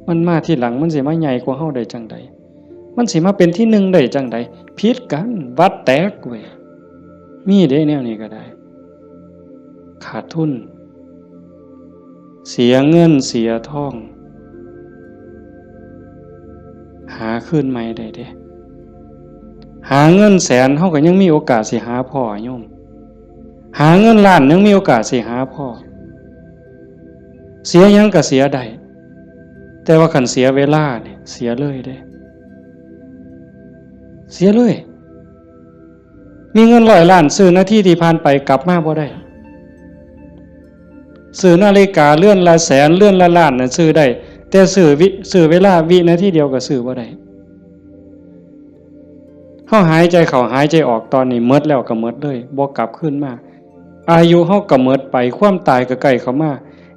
มันมาที่หลังมันสิมาใหญ่กว่าเฮาได้จังใดมันสิมาเป็นที่หนึ่งได้จังใดผิดกันวัดแตกเว้ยมีเด้แนวนี้ก็ได้ขาดทุนเสียเงินเสียทองหาคืนใหม่ได้เด้หาเงินแสนเฮาก็ยังมีโอกาสสิหาพ่อโยมหาเงินล้านยังมีโอกาสสิหาพ่อเสียหยังก็เสียได้แต่ว่าคันเสียเวลาเนี่ยเสียเลยเด้เสียเลยมีเงิน100 ล้านซื้อนาทีที่ผ่านไปกลับมาบ่ได้ซื้อนาฬิกาเลื่อนละแสนเลื่อนละล้านน่ะซื้อได้แต่ซื้อเวลาวินาทีเดียวก็ซื้อบ่ได้เฮาหายใจเข้าหายใจออกตอนนี้หมดแล้วก็หมดเลยบ่กลับคืนมาอายุเฮาก็หมดไปความตายก็ใกล้เข้ามา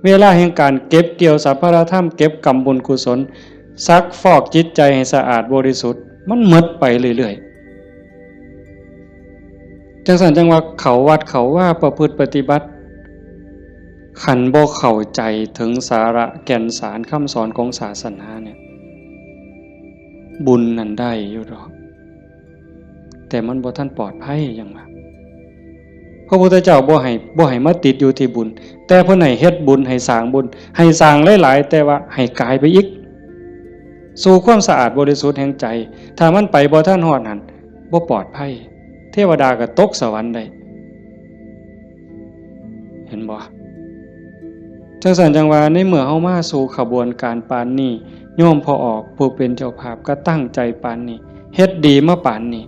เวลาแห่งการเก็บเกี่ยวสัพพะธรรมเก็บกรรมบุญกุศลซักฟอกจิตใจให้สะอาดบริสุทธิ์มันหมดไปเรื่อยๆจังซั่นจังว่าเขาวัดเขาว่าประพฤติปฏิบัติขันบ่เข้าใจถึงสาระแก่นสารคำสอนของศาสนาเนี่ยบุญนั้นได้อยู่ดอกแต่มันบ่ทันปลอดภัยอย่างว่าพระพุทธเจ้าบ่ให้มาติดอยู่ที่บุญแต่เพิ่นให้เฮ็ดบุญให้สร้างบุญให้สร้างหลายๆแต่ว่าให้กายไปอีกสู่ความสะอาดบริสุทธิ์แห่งใจถ้ามันไปบ่ทันฮอดนั้นบ่ปลอดภัยเทวดาก็ตกสวรรค์ได้เห็นบ่จังซั่นจังว่าในเมื่อเฮามาสู่ขบวนการปานนี้โยมพอออกผู้เป็นเจ้าภาพก็ตั้งใจปานนี้เฮ็ดดีมาปานนี้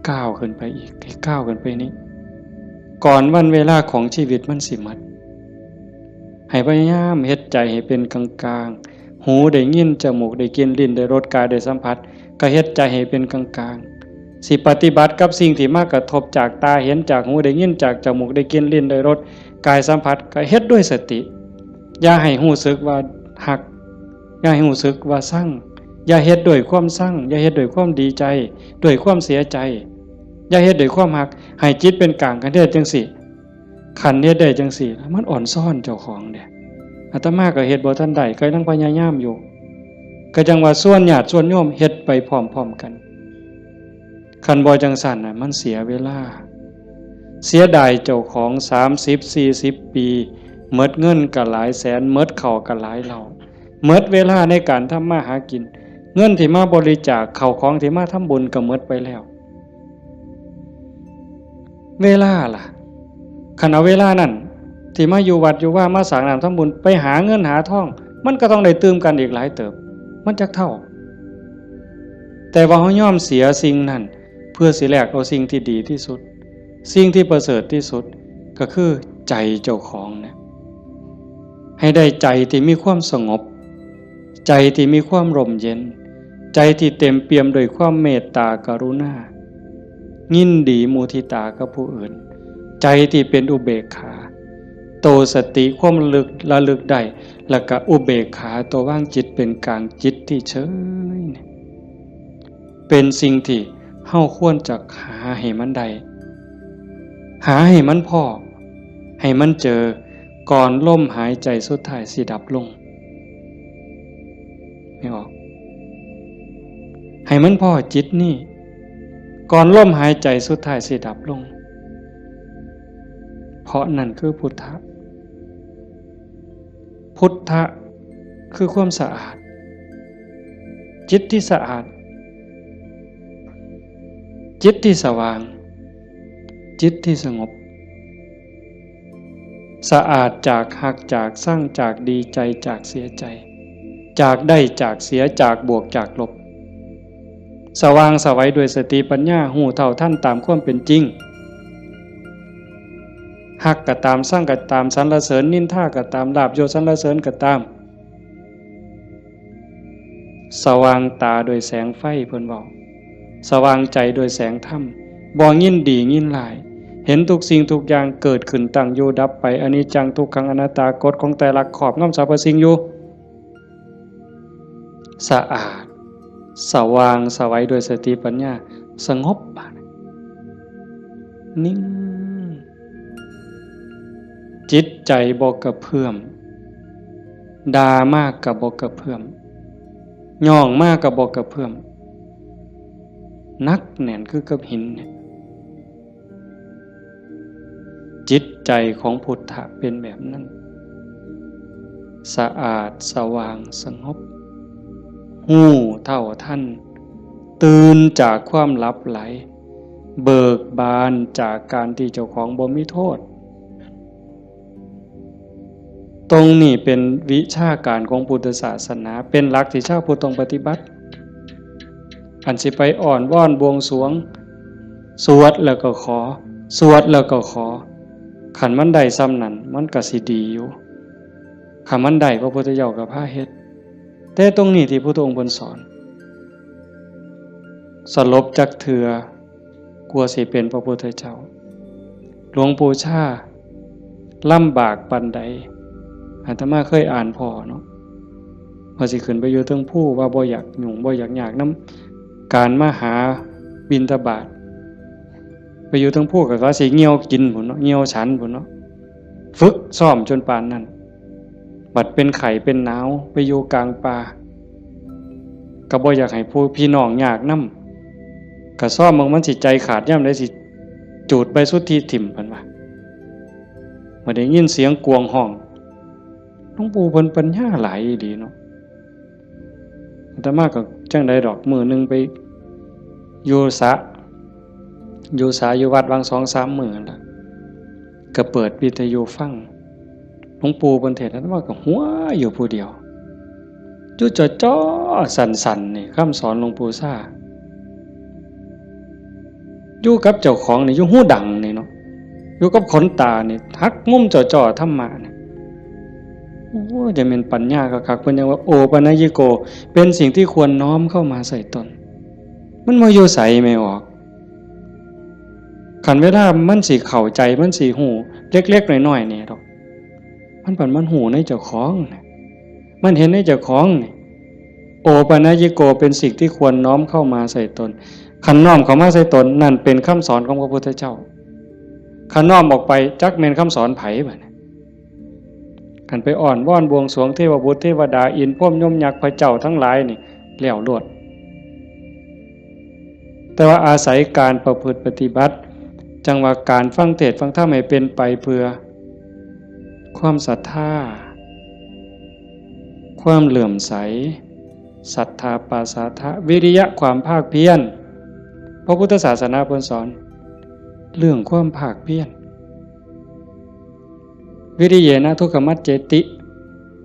ก้าวขึ้นไปอีกให้ก้าวขึ้นไปนี้ก่อนวันเวลาของชีวิตมันสิหมดให้พยายามเฮ็ดใจให้เป็นกลางๆหูได้ยินจมูกได้กลิ่นลิ้นได้รสกายได้สัมผัสก็เฮ็ดใจให้เป็นกลางๆสิปฏิบัติกับสิ่งที่มากระทบจากตาเห็นจากหูได้ยินจากจมูกได้กลิ่นลิ้นได้รสกายสัมผัสก็เฮ็ดด้วยสติอย่าให้รู้สึกว่าหักอย่าให้รู้สึกว่าสั่งอย่าเฮ็ดด้วยความสั่งอย่าเฮ็ดด้วยความดีใจด้วยความเสียใจอย่าเฮ็ดด้วยความหักให้จิตเป็นกลางกันเด้จังสิขันเฮ็ดได้จังสิมันอ่อนซ่อนเจ้าของเด้อาตมาก็เฮ็ดบ่ทันได้ก็ยังพยายามอยู่ก็จังว่าส่วนญาติส่วนโยมเฮ็ดไปพร้อมๆกันคันบ่จังซั่นน่ะมันเสียเวลาเสียดายเจ้าของ30-40 ปีหมดเงินก็หลายแสนหมดข้าวก็หลายเหล่าหมดเวลาในการทำมาหากินเงินที่มาบริจาคข้าวของที่มาทำบุญก็หมดไปแล้วเวลาล่ะคันเอาเวลานั้นที่มาอยู่วัดอยู่ว่ามาสร้างน้ำทำบุญไปหาเงินหาทองมันก็ต้องได้ตื่มกันอีกหลายเติบมันจักเท่าแต่ว่าเฮายอมเสียสิ่งนั้นเพื่อสิแลกเอาสิ่งที่ดีที่สุดสิ่งที่ประเสริฐที่สุดก็คือใจเจ้าของเนี่ยให้ได้ใจที่มีความสงบใจที่มีความร่มเย็นใจที่เต็มเปี่ยมด้วยความเมตตากรุณายินดีมุทิตากับผู้อื่นใจที่เป็นอุเบกขาโตสติความระลึกได้แล้วก็อุเบกขาตัวว่างจิตเป็นกลางจิตที่เฉยเป็นสิ่งที่เฮาควรจะหาให้มันได้หาให้มันพอให้มันเจอก่อนลมหายใจสุดท้ายสิดับลงไม่ออกให้มันพอจิตนี่ก่อนลมหายใจสุดท้ายสิดับลงเพราะนั่นคือพุทธะพุทธะคือความสะอาดจิตที่สะอาดจิตที่สว่างจิตที่สงบ สะอาดจากหักจากสร้างจากดีใจจากเสียใจจากได้จากเสียจากบวกจากลบสว่างสวัยด้วยสติปัญญาหูเท่าท่านตามความเป็นจริงหักก็ตามสร้างก็ตามสรรเสริญนินทาก็ตามลาภยศสรรเสริญก็ตามสว่างตาโดยแสงไฟเพิ่นบอกสว่างใจโดยแสงธรรมบ่ยินดียินร้ายเห็นทุกสิ่งทุกอย่างเกิดขึ้นตั้งอยู่ดับไปอนิจจังทุกขังอนัตตากฎของแต่ละขอบงำสรรพสิ่งอยู่สะอาดสว่างสวัยด้วยสติปัญญาสงบนิ่งจิตใจบ่กระเพื่อมด่ามากกับบ่กระเพื่อมย่องมากกับบ่กระเพื่อมนักแน่นคือกับหินเนี่ยจิตใจของพุทธะเป็นแบบนั้นสะอาดสว่างสงบหูเท่าท่านตื่นจากความลับไหลเบิกบานจากการที่เจ้าของบ่มีโทษตรงนี้เป็นวิชาการของพุทธศาสนาเป็นหลักที่ชาวพุทธต้องปฏิบัติอันสิไปอ่อนว่อนบวงสรวงสวดแล้วก็ขอสวดแล้วก็ขอขันมันได้ซ้ำนั้นมันก็สิดีอยู่ขันมันได้พระพุทธเจ้าก็พาเฮ็ดแต่ตรงนี้ที่พระพุทธองค์เพิ่นสอนสลบจักเถื่อกลัวสิเป็นพระพุทธเจ้าหลวงปู่ชาลำบากปานใดอาตมาเคยอ่านพอเนาะว่าสิขึ้นไปอยู่เทิงภูว่าบ่อยากยุ่งบ่อยากยากนำการมาหาบิณฑบาตไปอยู่เทิงภูก็ว่าสิเหี่ยวกินพุ่นเนาะเหี่ยวฉันพุ่นเนาะฝึกซ้อมจนปานนั้นบัดเป็นไข้เป็นหนาวไปอยู่กลางป่าก็บ่อยากให้ผู้พี่น้องยากนำก็ซ้อมมันสิใจขาดยามใดสิจูดไปสุดที่ถิ่มเพิ่นว่าบ่ได้ยินเสียงกวงห้องหลวงปู่เพิ่นปัญญาหลายดีเนาะอาตมาก็จังได๋ดอกมื้อนึงไปอยู่อยู่วัดวาง 2-3 มื้อนั่นล่ะก็เปิดวิทยุฟังหลวงปู่เพิ่นเทศน์อาตมาก็หัวอยู่ผู้เดียวจุจ่อๆสั่นๆนี่คำสอนหลวงปู่ซ่าอยู่กับเจ้าของนี่อยู่หูดังนี่เนาะอยู่กับขนตานี่ทักงุ่มจ่อๆธรรมะนี่โอ้จะเป็นปัญญาคักๆเพิ่นยังว่าโอปนัญญิโกเป็นสิ่งที่ควรน้อมเข้ามาใส่ตนมันบ่อยู่ไสไม่ออกคันเวลามันสิเข้าใจมันสิฮู้เล็กๆน้อยๆนี่ดอกมันหูในเจ้าของมันเห็นในเจ้าของนี่โอปนัญญิโกเป็นสิ่งที่ควรน้อมเข้ามาใส่ตนคันน้อมเข้ามาใส่ตนนั่นเป็นคำสอนของพระพุทธเจ้าคันน้อมออกไปจักแม่นคำสอนไผบัดนี้คันไปอ่อนว่อนบวงสรวงเทวบุตรเทวดาอินทร์พรหมยมยักษ์พระเจ้าทั้งหลายนี่แล้วโลดแต่ว่าอาศัยการประพฤติปฏิบัติจังว่าการฟังเทศน์ฟังธรรมให้เป็นไปเพื่อความศรัทธาความเหลื่อมใสศรัทธาปาสาทะวิริยะความภาคเพียรพระพุทธศาสนาเพิ่นสอนเรื่องความภาคเพียรวิริยะนะทุกขมัจเจติ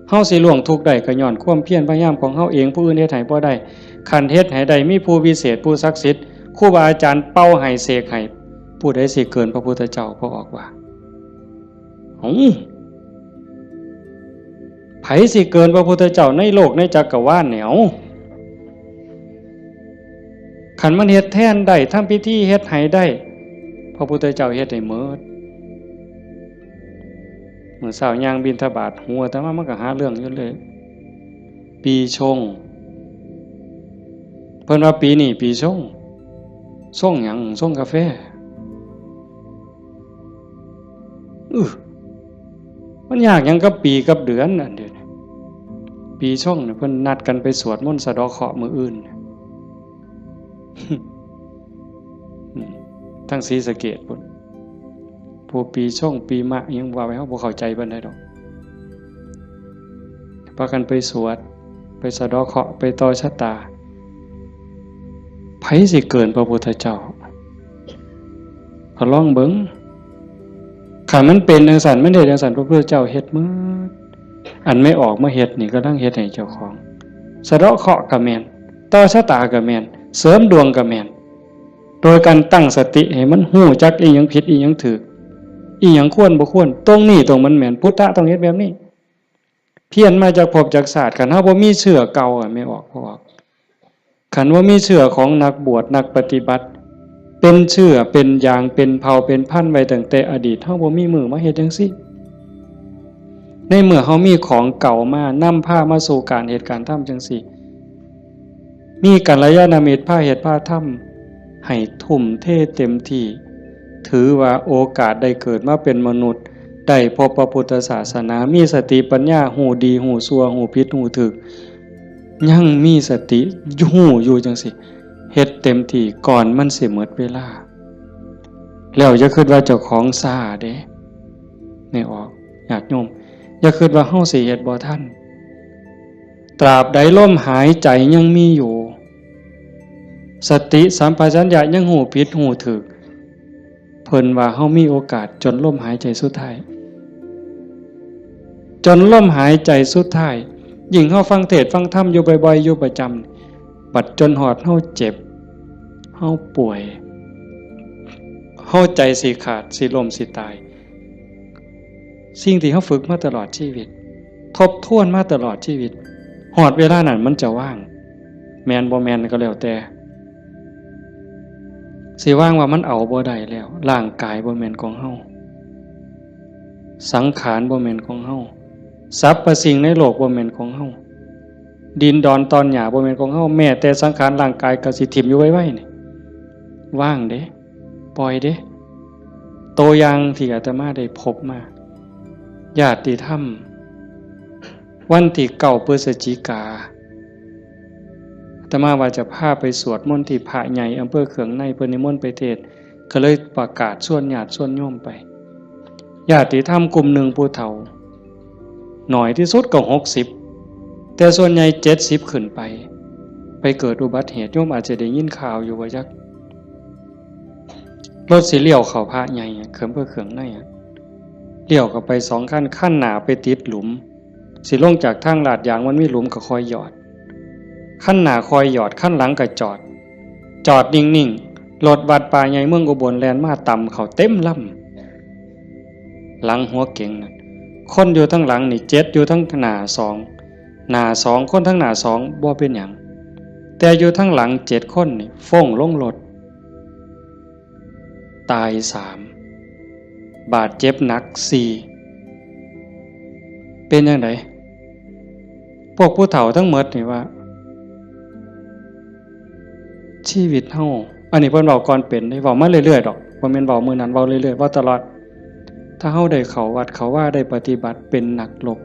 เฮาสิล่วงทุกข์ได้ก็ย้อนความเพียรพยายามของเฮาเองผู้อื่นเฮ็ดให้บ่ได้คันเฮ็ดให้ได้มีผู้วิเศษผู้ศักดิ์สิทธิ์ครูบาอาจารย์เป่าให้เสกให้ผู้ใดสิเกินพระพุทธเจ้าพระออกว่าไผสิเกินพระพุทธเจ้าในโลกในจักรวาลเนี่ยคันมันเฮ็ดแทนได้ทำพิธีเฮ็ดให้ได้พระพุทธเจ้าเฮ็ดให้หมดมื้อเช้าย่างบิณฑบาตหัวแต่ว่ามันก็หาเรื่องอยู่เลยปีชงเพิ่นว่าปีนี้ปีชงหยังชงกาแฟมันยากหยังกับปีกับเดือนนั่นเด้อปีชงเนี่ยเพิ่นนัดกันไปสวดมนต์สะเดาะเคราะห์มื้ออื่นทั้งศรีสะเกษพุ่นผู้ปีชงปีมะยังว่าไว้เฮาบ่เข้าใจปานใดดอกพากันไปสวดไปสะเดาะเคราะห์ไปต่อชะตาไผสิเกินพระพุทธเจ้าก็ลองเบิ่ง ขันมันเป็นจังสันมันเฮ็ดจังสันพระพุทธเจ้าเฮ็ดมื้ออันไม่ออกมาเฮ็ดนี่ก็ต้องเฮ็ดให้เจ้าของสะเดาะเคราะห์ก็แม่นต่อชะตาก็แม่นเสริมดวงก็แม่นโดยการตั้งสติให้มันฮู้จักอีหยังผิดอีหยังถูกอีหยังควรบ่ควรตรงนี้ตรงมันแม่นพุทธะต้องเฮ็ดแบบนี้เพี้ยนมาจากภพจากศาสตร์คันเฮาบ่มีเชื่อเก่าไม่ออกบ่ออกคันว่ามีเชื่อของนักบวชนักปฏิบัติเป็นเชื่อเป็นอย่างเป็นเผ่าเป็นพันธุ์ไว้ตั้งแต่อดีตเฮาบ่มีมือมาเฮ็ดจังซี่ในเมื่อเฮามีของเก่ามานำพามาสู่การเหตุการณ์ทำจังซี่มีกัลยาณมิตรพาเหตุพาทำให้ทุ่มเทเต็มที่ถือว่าโอกาสได้เกิดมาเป็นมนุษย์ได้พบพระพุทธศาสนามีสติปัญญาหูดีหูชั่วหูผิดหูถูกยังมีสติหูอยู่จังสิเฮ็ดเต็มที่ก่อนมันสิหมดเวลาแล้วอย่าคิดว่าเจ้าของซ่าเด้ไม่ออกญาติโยมอย่าคิดว่าเฮาสิเฮ็ดบ่ทันตราบใดลมหายใจยังมีอยู่สติสัมปชัญญะยังหูผิดหูถูกเพิ่นว่าเฮามีโอกาสจนลมหายใจสุดท้ายจนลมหายใจสุดท้ายยิ่งเฮาฟังเทศน์ฟังธรรมอยู่บ่อยๆอยู่ประจำบัดจนหอดเฮาเจ็บเฮาป่วยเฮาใจสิขาดสิล้มสิตายสิ่งที่เฮาฝึกมาตลอดชีวิตทบทวนมาตลอดชีวิตหอดเวลานั้นมันจะว่างแม่นบ่แม่นก็แล้วแต่สิว่างว่ามันเอาบ่ได้แล้วร่างกายบ่แม่นของเฮาสังขารบ่แม่นของเฮาสรรพสิ่งในโลกบ่แม่นของเฮาดินดอนตอนหญ้าบ่แม่นของเฮาแม้แต่สังขารร่างกายก็สิทิ่มอยู่ไว้ๆนี่ว่างเด้ปล่อยเด้ตัวอย่างที่อาตมาได้พบมาญาติธรรมวันที่9 พฤศจิกายนอาตมาว่าจะพาไปสวดมนต์ที่พระใหญ่อำเภอเขืองในเพิ่นนิมนต์ไปเทศน์ก็เลยประกาศชวนญาติชวนโยมไปญาติธรรมกลุ่มหนึ่งผู้เฒ่าหน่อยที่สุดก็60แต่ส่วนใหญ่70ขึ้นไปเกิดอุบัติเหตุโยมอาจจะได้ยินข่าวอยู่ว่าจักรถสิเลี้ยวเข้าพระใหญ่เขื่อนเพื่อเขื่องในเลี้ยวเข้าไป2ขั้นขั้นหน้าไปติดหลุมสิลงจากทางลาดยางมันมีหลุมก็คอยหยอดขั้นหน้าคอยหยอดขั้นหลังก็จอดนิ่งๆรถวัดป่าใหญ่เมืองอุบลแล่นมาต่ำเข้าเต็มลำหลังหัวเก๋งนั่นคนอยู่ทั้งหลังนี่7อยู่ทั้งหน้า2คนทั้งหน้า2บ่เป็นหยังแต่อยู่ทั้งหลัง7คนนี่ฟ้องลงรถตาย3บาดเจ็บหนัก4เป็นจังไดพวกผู้เฒ่าทั้งหมดนี่ว่าชีวิตเฮาอันนี้เพิ่นเว้าก่อนเป็นได้เว้ามาเรื่อยๆดอกบ่แม่นเว้ามื้อนั้นเว้าเรื่อยๆเว้าตลอดถ้าเฮาได้เข้าวัดเข้าว่าได้ปฏิบัติเป็นนักรบ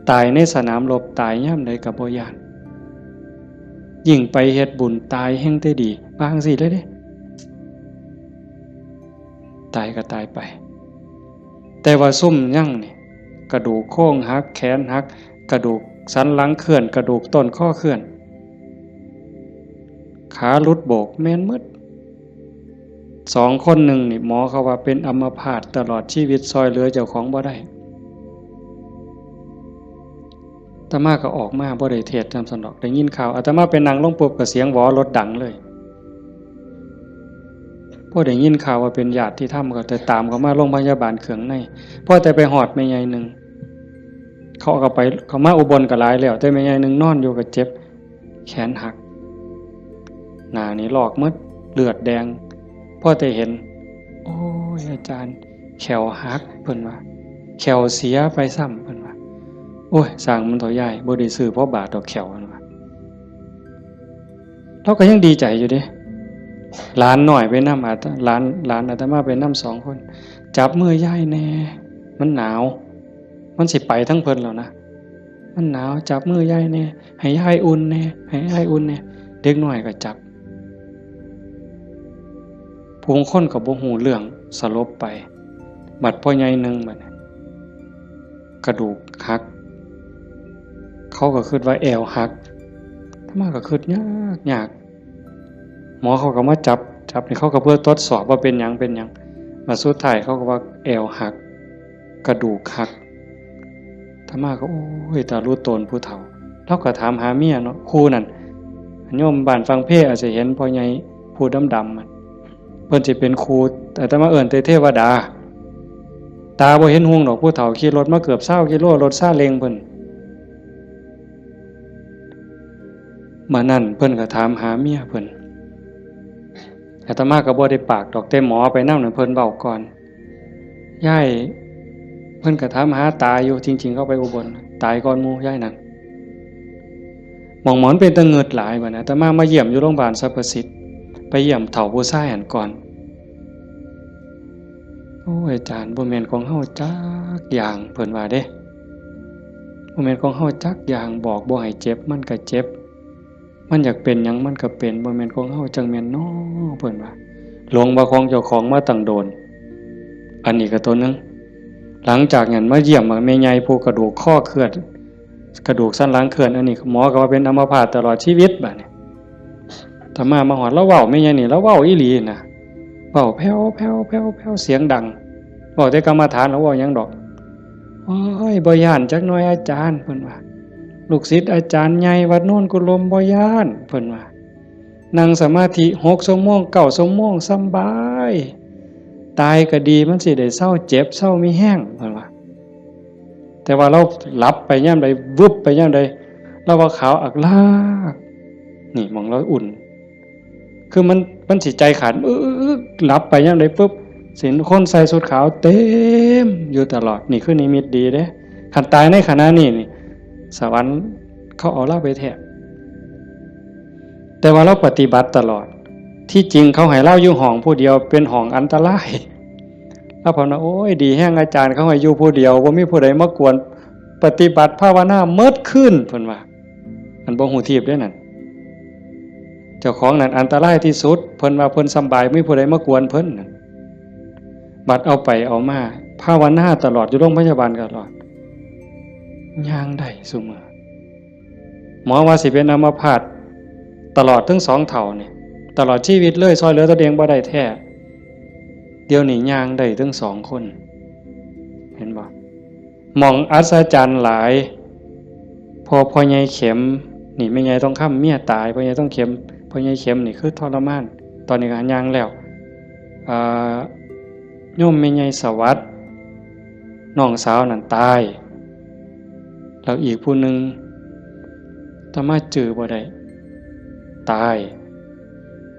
ตายในสนามรบตายยามใดก็บ่ย้านยิ่งไปเฮ็ดบุญตายแห่งแต่ดีบางสิเลยเด้ตายก็ตายไปแต่ว่าซุ่มยั่งนี่กระดูกโค้งหักแขนหักกระดูกสันหลังเคลื่อนกระดูกต้นข้อเคลื่อนขาหลุดโบกแม่นหมด2คนหนึ่งนี่หมอเขาว่าเป็นอัมพาตตลอดชีวิตซอยเหลือเจ้าของบ่ได้อาตมาก็ออกมาบ่ได้เทศน์จำสนอกได้ยินข่าวอาตมาไปนั่งลงปุ๊บก็เสียงหวอรถดังเลยพอได้ยินข่าวว่าเป็นญาติที่ทำก็แต่ตามเขามาโรงพยาบาลเขืองในพอแต่ไปหอดแม่ใหญ่นึงเขาก็ไปเขามาอุบลก็หลายแล้วแต่แม่ใหญ่นึงนอนอยู่ก็เจ็บแขนหักหน้านี่ลอกหมดเลือดแดงพอแต่เห็นโอ้ยอาจารย์แขวหักเพิ่นว่าแขวเสียไปซ้ำเพิ่นว่าโอ้ยสร้างมันต่อใหญ่บ่ได้ซื้อเพราะบาทดอกแขวเพิ่นว่าเราก็ยังดีใจอยู่เด้หลานหน่อยไปนำหลานอาตมาไปนำ2คนจับมือยายแน่มันหนาวมันสิไปทั้งเพิ่นแล้วนะมันหนาวจับมือยายแน่ให้ยายอุ่นแน่ให้ยายอุ่นแน่เด็กน้อยก็จับผู้คนก็บ่ฮู้เรื่องสลบไปบัดพ่อใหญ่นึงบัดกระดูกหักเขาก็คิดว่าแอวหักถ้ามาก็คิดยากหมอเขาก็มาจับนี่เขาก็เพื่อทดสอบว่าเป็นหยัง มาสุดท้ายเขาก็ว่าแอวหักกระดูกหักธรรมาก็โอ้ยตารู้ตนผู้เฒ่าเราก็ถามหาเมียเนาะครูนั่นโยมบ้านฟังเพลอาจจะเห็นพ่อใหญ่ผู้ดำๆมันเพิ่นสิเป็นครูแต่ตมาเอิ้นแต่เทวดาตาบ่เห็นห่วงดอกผู้เฒ่าขี่รถมาเกือบ20กิโลรถซาเล้งเพิ่นมานั่นเพิ่นก็ถามหาเมียเพิ่นอาตมาก็บ่ได้ปากดอกแต่หมอไปนำนั่นเพิ่นเว้าก่อนยายเพิ่นก็ถามหาตาอยู่จริงๆเขาไปอุบลตายก่อนหมู่ยายนั่นหมองหมอนเป็นตะเงิดหลายบัดนะอาตมาเยี่ยมอยู่โรงพยาบาลสรรพสิทธิ์ไปเยี่ยมเฒ่าผู้ชายหันก่อนโอ้ยอาจารย์บ่แม่นของเฮาจักอย่างเพิ่นว่าเด้บ่แม่นของเฮาจักอย่างบอกบ่ให้เจ็บมันก็เจ็บมันอยากเป็นหยังมันก็เป็นบ่แม่นของเฮาจังแม่นน้อเพิ่นว่าหลงว่าของเจ้าของมาตั้งโดนอันนี้ก็ตัวนึงหลังจากนั้นมาเยี่ยมแม่ใหญ่ผู้กระดูกข้อเคลื่อนกระดูกสันหลังเคลื่อนอันนี้หมอก็ว่าเป็นอัมพาตตลอดชีวิตบัดนี้ถ้ามาฮอดแล้วเว้าแม่ใหญ่นี่แล้วเว้าอีหลีน่ะเว้าแผ่วๆๆๆเสียงดังเว้าแต่กรรมฐานแล้วเว้าหยังดอกโอ้ยบ่ย้านจักหน่อยอาจารย์เพิ่นว่าลูกศิษย์อาจารย์ใหญ่วัดโน่นกุลมบ่ย้านเพิ่นว่านั่งสมาธิ6 ชั่วโมง9 ชั่วโมงสำบายตายก็ดีมันสิได้เศร้าเจ็บเศร้ามีแห้งเพิ่นว่าแต่ว่าเราหลับไปยามใดวึบไปยามใดเราว่าขาวอักลากนี่มองเราอุ่นคือมันสิใจขาดหลับไปยามใดปุ๊บสิคนใส่ชุดขาวเต็มอยู่ตลอดนี่คือนิมิตดีเด้คันตายในขณะนี้นี่สวรรค์เขาเอาเราไปแท้แต่ว่าเราปฏิบัติตลอดที่จริงเขาให้เราอยู่ห้องผู้เดียวเป็นห้องอันตรายแล้วพอนะโอ้ยดีแห้งอาจารย์เขาให้อยู่ผู้เดียวบ่มีผู้ใดมากวนปฏิบัติภาวนาเมิดขึ้นเพิ่นว่าอันบ่ฮู้ทิพย์เด้นั่นเจ้าของนั่นอันตรายที่สุดเพิ่นว่าเพิ่นสำบายบ่มีผู้ใดมากวนเพิ่นนั่นบัดเอาไปเอามาภาวนาตลอดอยู่โรงพยาบาลตลอดย่างได้ซุมื้อหมอว่าสิเป็นอัมพาตตลอดทั้ง2เท่านี่ตลอดชีวิตเลยซอยเหลือตัวเองบ่ได้แท้เดี๋ยวนี้ย่างได้ทั้ง2คนเห็นบ่มองอัศจรรย์หลายพอใหญ่เข็มนี่แม่ใหญ่ต้องค้ำเมียตายพ่อใหญ่ต้องเข็มพ่อใหญ่เข็มนี่คือทรมานตอนนี้ก็ย่างแล้วโยมแม่ใหญ่สวัสดิ์น้องสาวนั่นตายแล้วอีกผู้นึงถ้ามาเจอบ่ได้ตาย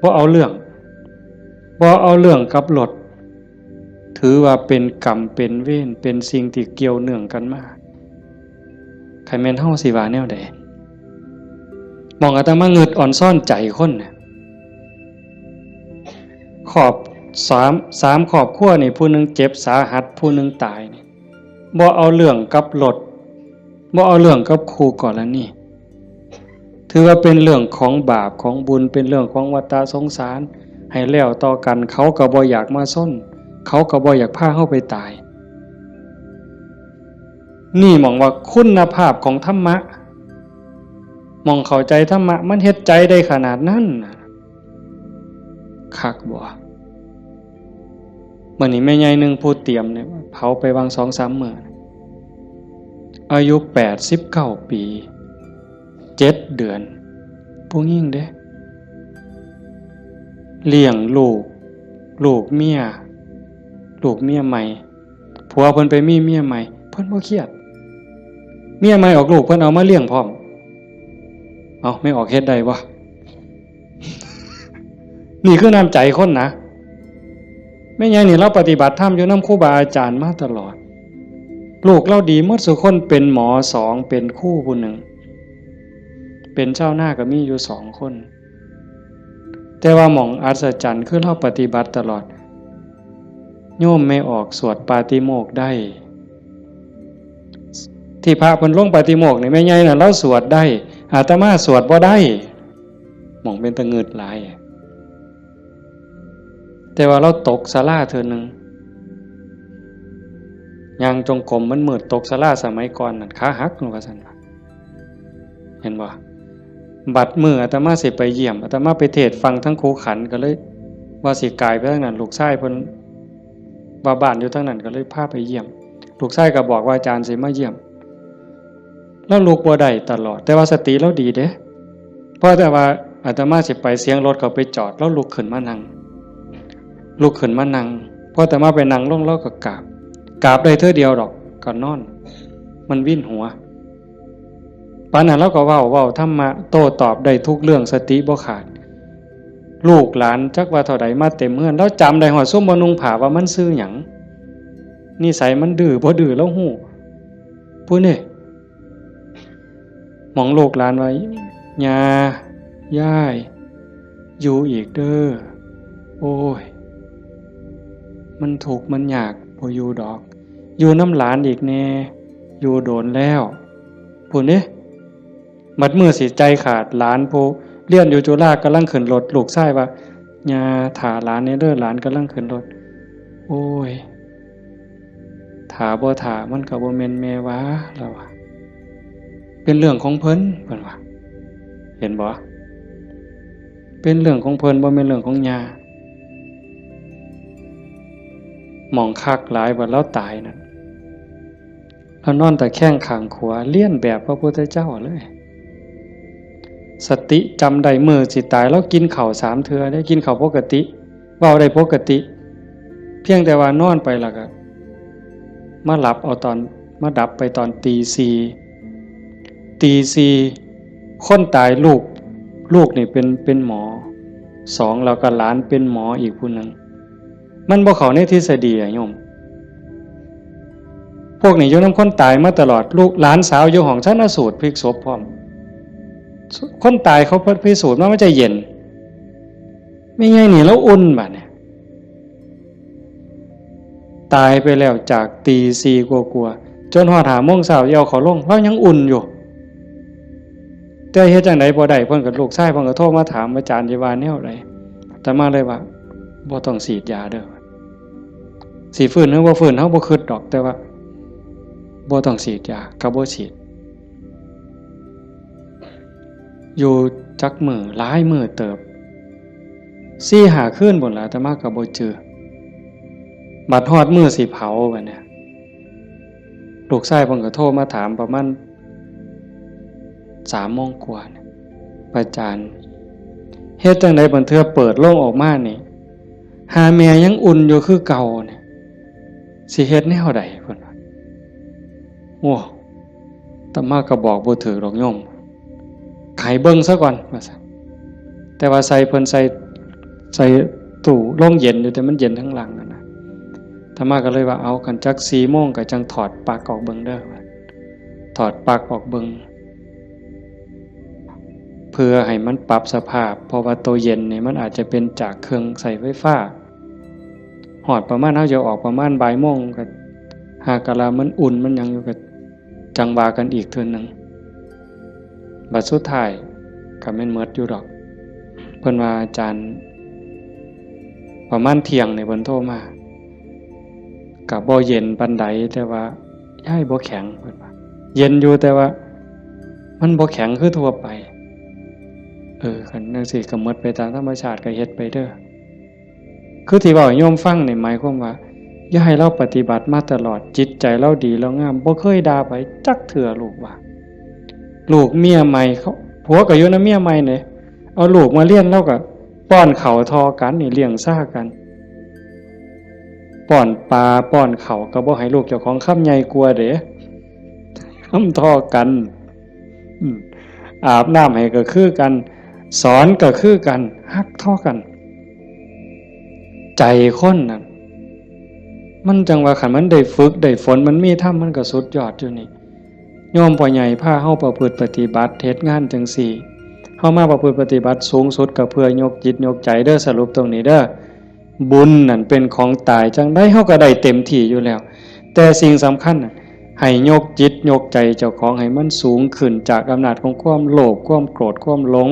บ่เอาเรื่องกับรถถือว่าเป็นกรรมเป็นเวรเป็นสิ่งที่เกี่ยวเนื่องกันมาใครแม่นเฮาสิว่าแนวใดมองอาตมาเงิดอ่อนซ่อนใจคนน่ะขอบ3ครอบครัวนี่ผู้นึงเจ็บสาหัสผู้นึงตายนี่บ่เอาเรื่องกับรถบ่เอาเรื่องกับครูกรณีถือว่าเป็นเรื่องของบาปของบุญเป็นเรื่องของวัฏสงสารให้แล้วต่อกันเขาก็บ่อยากมาซ่อนเขาก็บ่อยากพาเฮาไปตายนี่มองว่าคุณภาพของธรรมะมองเข้าใจธรรมะมันเฮ็ดใจได้ขนาดนั้นคักบ่มื้อนี้แม่ใหญ่นึงผู้เตรียมเนี่ยเผาไปวาง 2-3 มื้ออายุ89 ปี7 เดือนผู้หญิงเด้เลี้ยงลูกเมียใหม่ผัวเพิ่นไปมีเมียใหม่เพิ่นบ่เครียดเมียใหม่ออกลูกเพิ่นเอามาเลี้ยงพร้อมเอาไม่ออกเฮ็ดได้บ่ นี่คือน้ำใจคนนะแม่ใหญ่นี่เราปฏิบัติธรรมอยู่นำครูบาอาจารย์มาตลอดลูกเราดีหมดทุกคนเป็นหมอ2เป็นครูผู้หนึ่งเป็นเจ้าหน้าก็มีอยู่2คนแต่ว่าหม่องอัศจรรย์คือเราปฏิบัติตลอดโยมไม่ออกสวดปาติโมกข์ได้ที่พระเพิ่นลงปาติโมกข์นี่แม่ใหญ่น่ะเราสวดได้อาตมาสวดบ่ได้หม่องเป็นตะงึดหลายแต่ว่าเราตกศาลาเทื่อนึงย่างจงกรมมันมืดตกศาลาสมัยก่อนนั่นขาหักว่าซั่นเห็นบ่บัดมื้ออาตมาสิไปเยี่ยมอาตมาไปเทศน์ฟังทั้งครูขันก็เลยว่าสิกายไปทางนั้นลูกชายเพิ่น ว่าบ้านอยู่ทั้งนั้นก็เลยพาไปเยี่ยมลูกชายก็บอกว่าอาจารย์สิมาเยี่ยมแล้วลูกบ่ได้ตลอดแต่ว่าสติเราดีเด้เพราะแต่ว่าอาตมาสิไปเสียงรถเขาไปจอดแล้วลุกขึ้นมานั่งพอแต่มาไปนั่งลงแล้วก็กราบได้เท่าเดียวดอกก็นอนมันวิ่นหัวปานนั้นเราก็เว้าธรรมะโต้ตอบได้ทุกเรื่องสติบ่ขาดลูกหลานจักว่าเท่าใดมาเต็มเฮือนแล้วจำได้ฮอดซุมบ่นุ่งผ้าว่ามันชื่อหยังนิสัยมันดื้อบ่ดื้อแล้วฮู้ผู้นี่หมองลูกหลานไว้ย่าย่ายอยู่อีกเด้อโอ้ยมันทุกข์มันยากบ่อยู่ดอกอยู่น้ำหลานอีกแน่อยู่โดนแล้วผู้นี่มัดมือสิใจขาดหลานผู้เรียนอยู่จุฬากำลังขึ้นรถลูกชายว่าย่าถาหลานเนี่ยเด้อหลานกำลังขึ้นรถโอ้ยถาบ่ถามันก็บ่แม่นแม่วะแล้วว่าเป็นเรื่องของเพิ่นว่าเห็นบ่เป็นเรื่องของเพิ่นบ่แม่นเรื่องของย่าหมองคักหลายว่าแล้วตายนั่นแล้วนอนแต่แข้งข้างขวาเลียนแบบพระพุทธเจ้าเลยสติจำได้มือสิตายแล้วกินข้าว3เทื่อได้กินข้าวปกติเว้าได้ปกติเพียงแต่ว่านอนไปแล้วก็มาหลับเอาตอนมาดับไปตอนตี 4คนตายลูกนี่เป็นหมอ2แล้วก็หลานเป็นหมออีกผู้นึงมันบ่เข้าในทฤษฎีอะโยมพวกนี้อยู่นำคนตายมาตลอดลูกหลานสาวอยู่ห้องชันสูตรพลิกศพพร้อมคนตายเขาพิสูจน์ว่ามันจะเย็นไม่ไงนี่แล้วอุ่นบัดเนี่ยตายไปแล้วจากตี 4กว่าๆจนฮอด 5 โมงเช้าเอาเขาลงแล้วยังอุ่นอยู่แต่เฮ็ดจังได๋บ่ได้เพิ่นก็ลูกชายเพิ่นก็โทรมาถามอาจารย์สิว่าแนวใดแต่มาเลยว่าบ่ต้องฉีดยาเด้อสิฟื้นหรือบ่ฟื้นเฮาบ่คิดดอกแต่ว่าบ่ต้องฉีดยาก็บ่ฉีดอยู่จักมือหลายมือเติบ4-5 คืนพุ่นล่ะแต่มาก็บ่เจอบัดฮอดมื้อสิเผาบัดเนี่ยลูกชายเพิ่นก็โทรมาถามประมาณ3 โมงกว่าเนี่ยอาจารย์เฮ็ดจังได๋บัดเทื่อเปิดโลงออกมานี่หาแม่ยังอุ่นอยู่คือเก่าเนี่ยสิเฮ็ดแนวใดเพิ่นว่าโอ้อาตมาก็บอกบ่ถูกดอกโยมไขเบิ่งซะก่อนว่าซั่นแต่ว่าใส่เพิ่นใส่ตู้โรงเย็นอยู่แต่มันเย็นทั้งหลังนั่นน่ะอาตมาก็เลยว่าเอากันจัก 4 โมงก็จังถอดปลั๊กออกเบิ่งเด้อถอดปลั๊กออกเบิ่งเพื่อให้มันปรับสภาพเพราะว่าตัวเย็นนี่มันอาจจะเป็นจากเครื่องใส่ไฟฟ้าฮอดประมาณเฮาจะออกประมาณบ่ายโมงก็หากะลามันอุ่นมันยังอยู่ก็จังว่ากันอีกเทื่อนึงบัดสุดท้ายก็แม่นหมดอยู่ดอกเพิ่นว่าอาจารย์ประมาณเที่ยงนี่เพิ่นโทรมาก็บ่เย็นปานใดแต่ว่าย้ายบ่แข็งเพิ่นว่าเย็นอยู่แต่ว่ามันบ่แข็งคือทั่วไปคันจังซี่ก็หมดไปตามธรรมชาติก็เฮ็ดไปเด้อคือที่เว้าให้โยมฟังนี่หมายความว่าอย่าให้เราปฏิบัติมาตลอดจิตใจเราดีแล้วงามบ่เคยด่าไผจักเทื่อลูกว่าลูกเมียใหม่เขาผัวก็อยู่นำเมียใหม่นี่เอาลูกมาเลี้ยงแล้วก็ป้อนข้าวทอกันนี่เลี้ยงซ่ากันป้อนปลาป้อนข้าวก็บ่ให้ลูกเจ้าของคำใหญ่กลัวเด้คำทอกันอาบน้ำให้ก็คือกันสอนก็คือกันฮักทอกันใจคนน่ะมันจังว่าคันมันได้ฝึกได้ฝนมันมีธรรมมันก็สุดยอดอยู่นี่โยมพ่อใหญ่พาเฮาประพฤติปฏิบัติเฮ็ดงานจังซี่เฮามาประพฤติปฏิบัติสูงสุดก็เพื่อยกจิตยกใจเด้อสรุปตรงนี้เด้อบุญนั่นเป็นของตายจังได๋เฮาก็ได้เต็มที่อยู่แล้วแต่สิ่งสำคัญน่ะให้ยกจิตยกใจเจ้าของให้มันสูงขึ้นจากอำนาจของความโลภความโกรธความหลง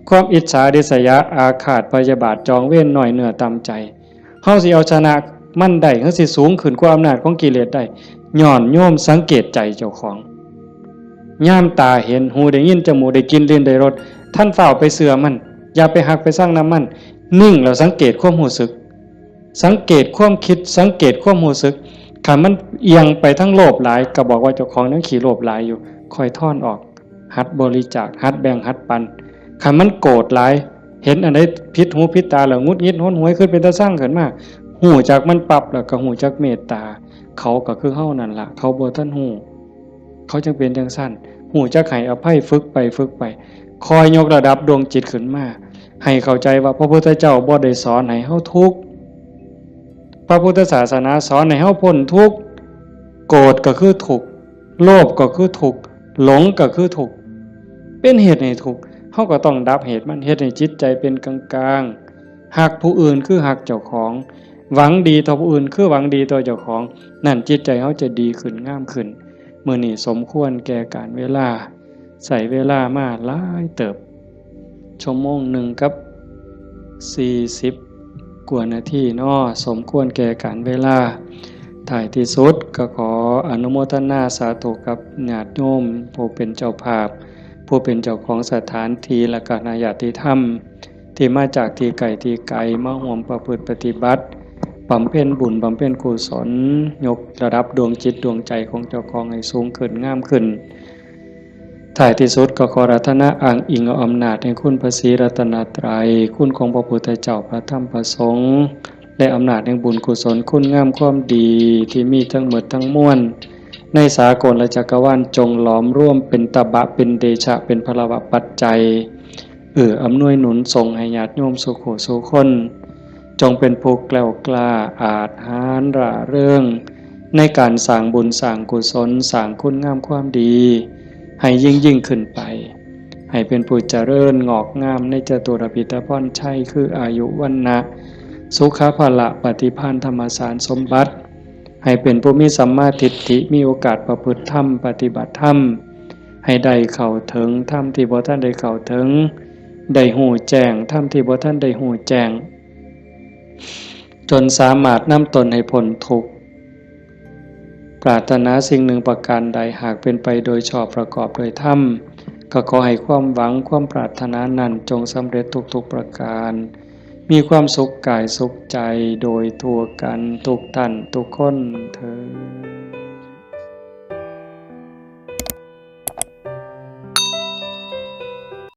ความอิจฉาริษยาอาฆาตพยาบาทจองเวรน้อยเนื้อต่ำใจเฮาสิเอาชนะมันได้เฮาสิสูงขึ้นกว่าอำนาจของกิเลสได้ย้อนโยมสังเกตใจเจ้าของย่ามตาเห็นหูได้ยินจมูกได้กินลิ้นได้รสท่านเฝ้าไปเสื่อมันอย่าไปหักไปสร้างน้ำมันนิ่งแล้วสังเกตความรู้สึก สังเกตความคิดสังเกตความรู้สึกถ้ามันเอียงไปทั้งโลภหลายก็บอกว่าเจ้าของนั้นขี้โลภหลายอยู่ค่อยถอนออกหัดบริจาคหัดแบ่งหัดปันถ้ามันโกรธหลายเห็นอันใดผิดหูผิดตาแล้วงุดงิดห้นหวยขึ้นเป็นตาสร้างขึ้นมาหูจากมันปรับแล้วก็หูจากเมตตาเขาก็คือเฮานั่นล่ะเขาบ่ทันหูเขาจึงเป็นจังซั่นหูจักให้อภัยฝึกไปคอยยกระดับดวงจิตขึ้นมาให้เข้าใจว่าพระพุทธเจ้าบ่ได้สอนให้เฮาทุกข์พระพุทธศาสนาสอนให้เฮาพ้นทุกข์โกรธก็คือทุกข์โลภก็คือทุกข์หลงก็คือทุกข์เป็นเหตุให้ทุกข์เฮาก็ต้องดับเหตุมันเฮ็ดให้จิตใจเป็นกลางๆฮักผู้อื่นคือฮักเจ้าของหวังดีต่อผู้อื่นคือหวังดีต่อเจ้าของนั่นจิตใจเฮาจะดีขึ้นงามขึ้นมื้อนี้สมควรแก่การเวลาใส่เวลามาหลายเติบชั่วโมงหนึ่งกับ40กว่านาทีเนาะสมควรแก่การเวลาท้ายที่สุดก็ขออนุโมทนาสาธุกับญาติโยมผู้เป็นเจ้าภาพผู้เป็นเจ้าของสถานที่และก็ญาติธรรมที่มาจากที่ไกลมาร่วมประพฤติปฏิบัติบำเพ็ญบุญบำเพ็ญกุศลยกระดับดวงจิตดวงใจของเจ้าของให้สูงขึ้นงามขึ้นท้ายที่สุดก็ขออาราธนาอ้างอิงเอาอำนาจแห่งคุณพระศรีรัตนตรัยคุณของพระพุทธเจ้าพระธรรมพระสงฆ์และอำนาจแห่งบุญกุศลคุณงามความดีที่มีทั้งหมดทั้งมวลในสากลและจักรวาลจงหลอมร่วมเป็นตบะเป็นเดชะเป็นพลวะปัจจัยอำนวยหนุนส่งให้ญาติโยมสุขสุขคนจงเป็นผู้แกล้วกล้าอาจหาญร่าเริงในการสร้างบุญสร้างกุศลสร้างคุณงามความดีให้ยิ่งขึ้นไปให้เป็นผู้เจริญงอกงามในจตุรพิธพรชัยคืออายุวรรณะสุขภาละปฏิภาณธรรมสารสมบัติให้เป็นผู้มีสัมมาทิฏฐิมีโอกาสประพฤติธรรมปฏิบัติธรรมให้ได้เข้าถึงธรรมที่บ่ทันได้เข้าถึงได้หูแจ้งธรรมที่บ่ทันได้หูแจ้งจนสามารถนำตนให้พ้นทุกข์ปรารถนาสิ่งหนึ่งประการใดหากเป็นไปโดยชอบประกอบโดยธรรมก็ขอให้ความหวังความปรารถนานั้นจงสำเร็จทุกๆประการมีความสุขกายสุขใจโดยทั่วกันทุกท่านทุกคนเทอญ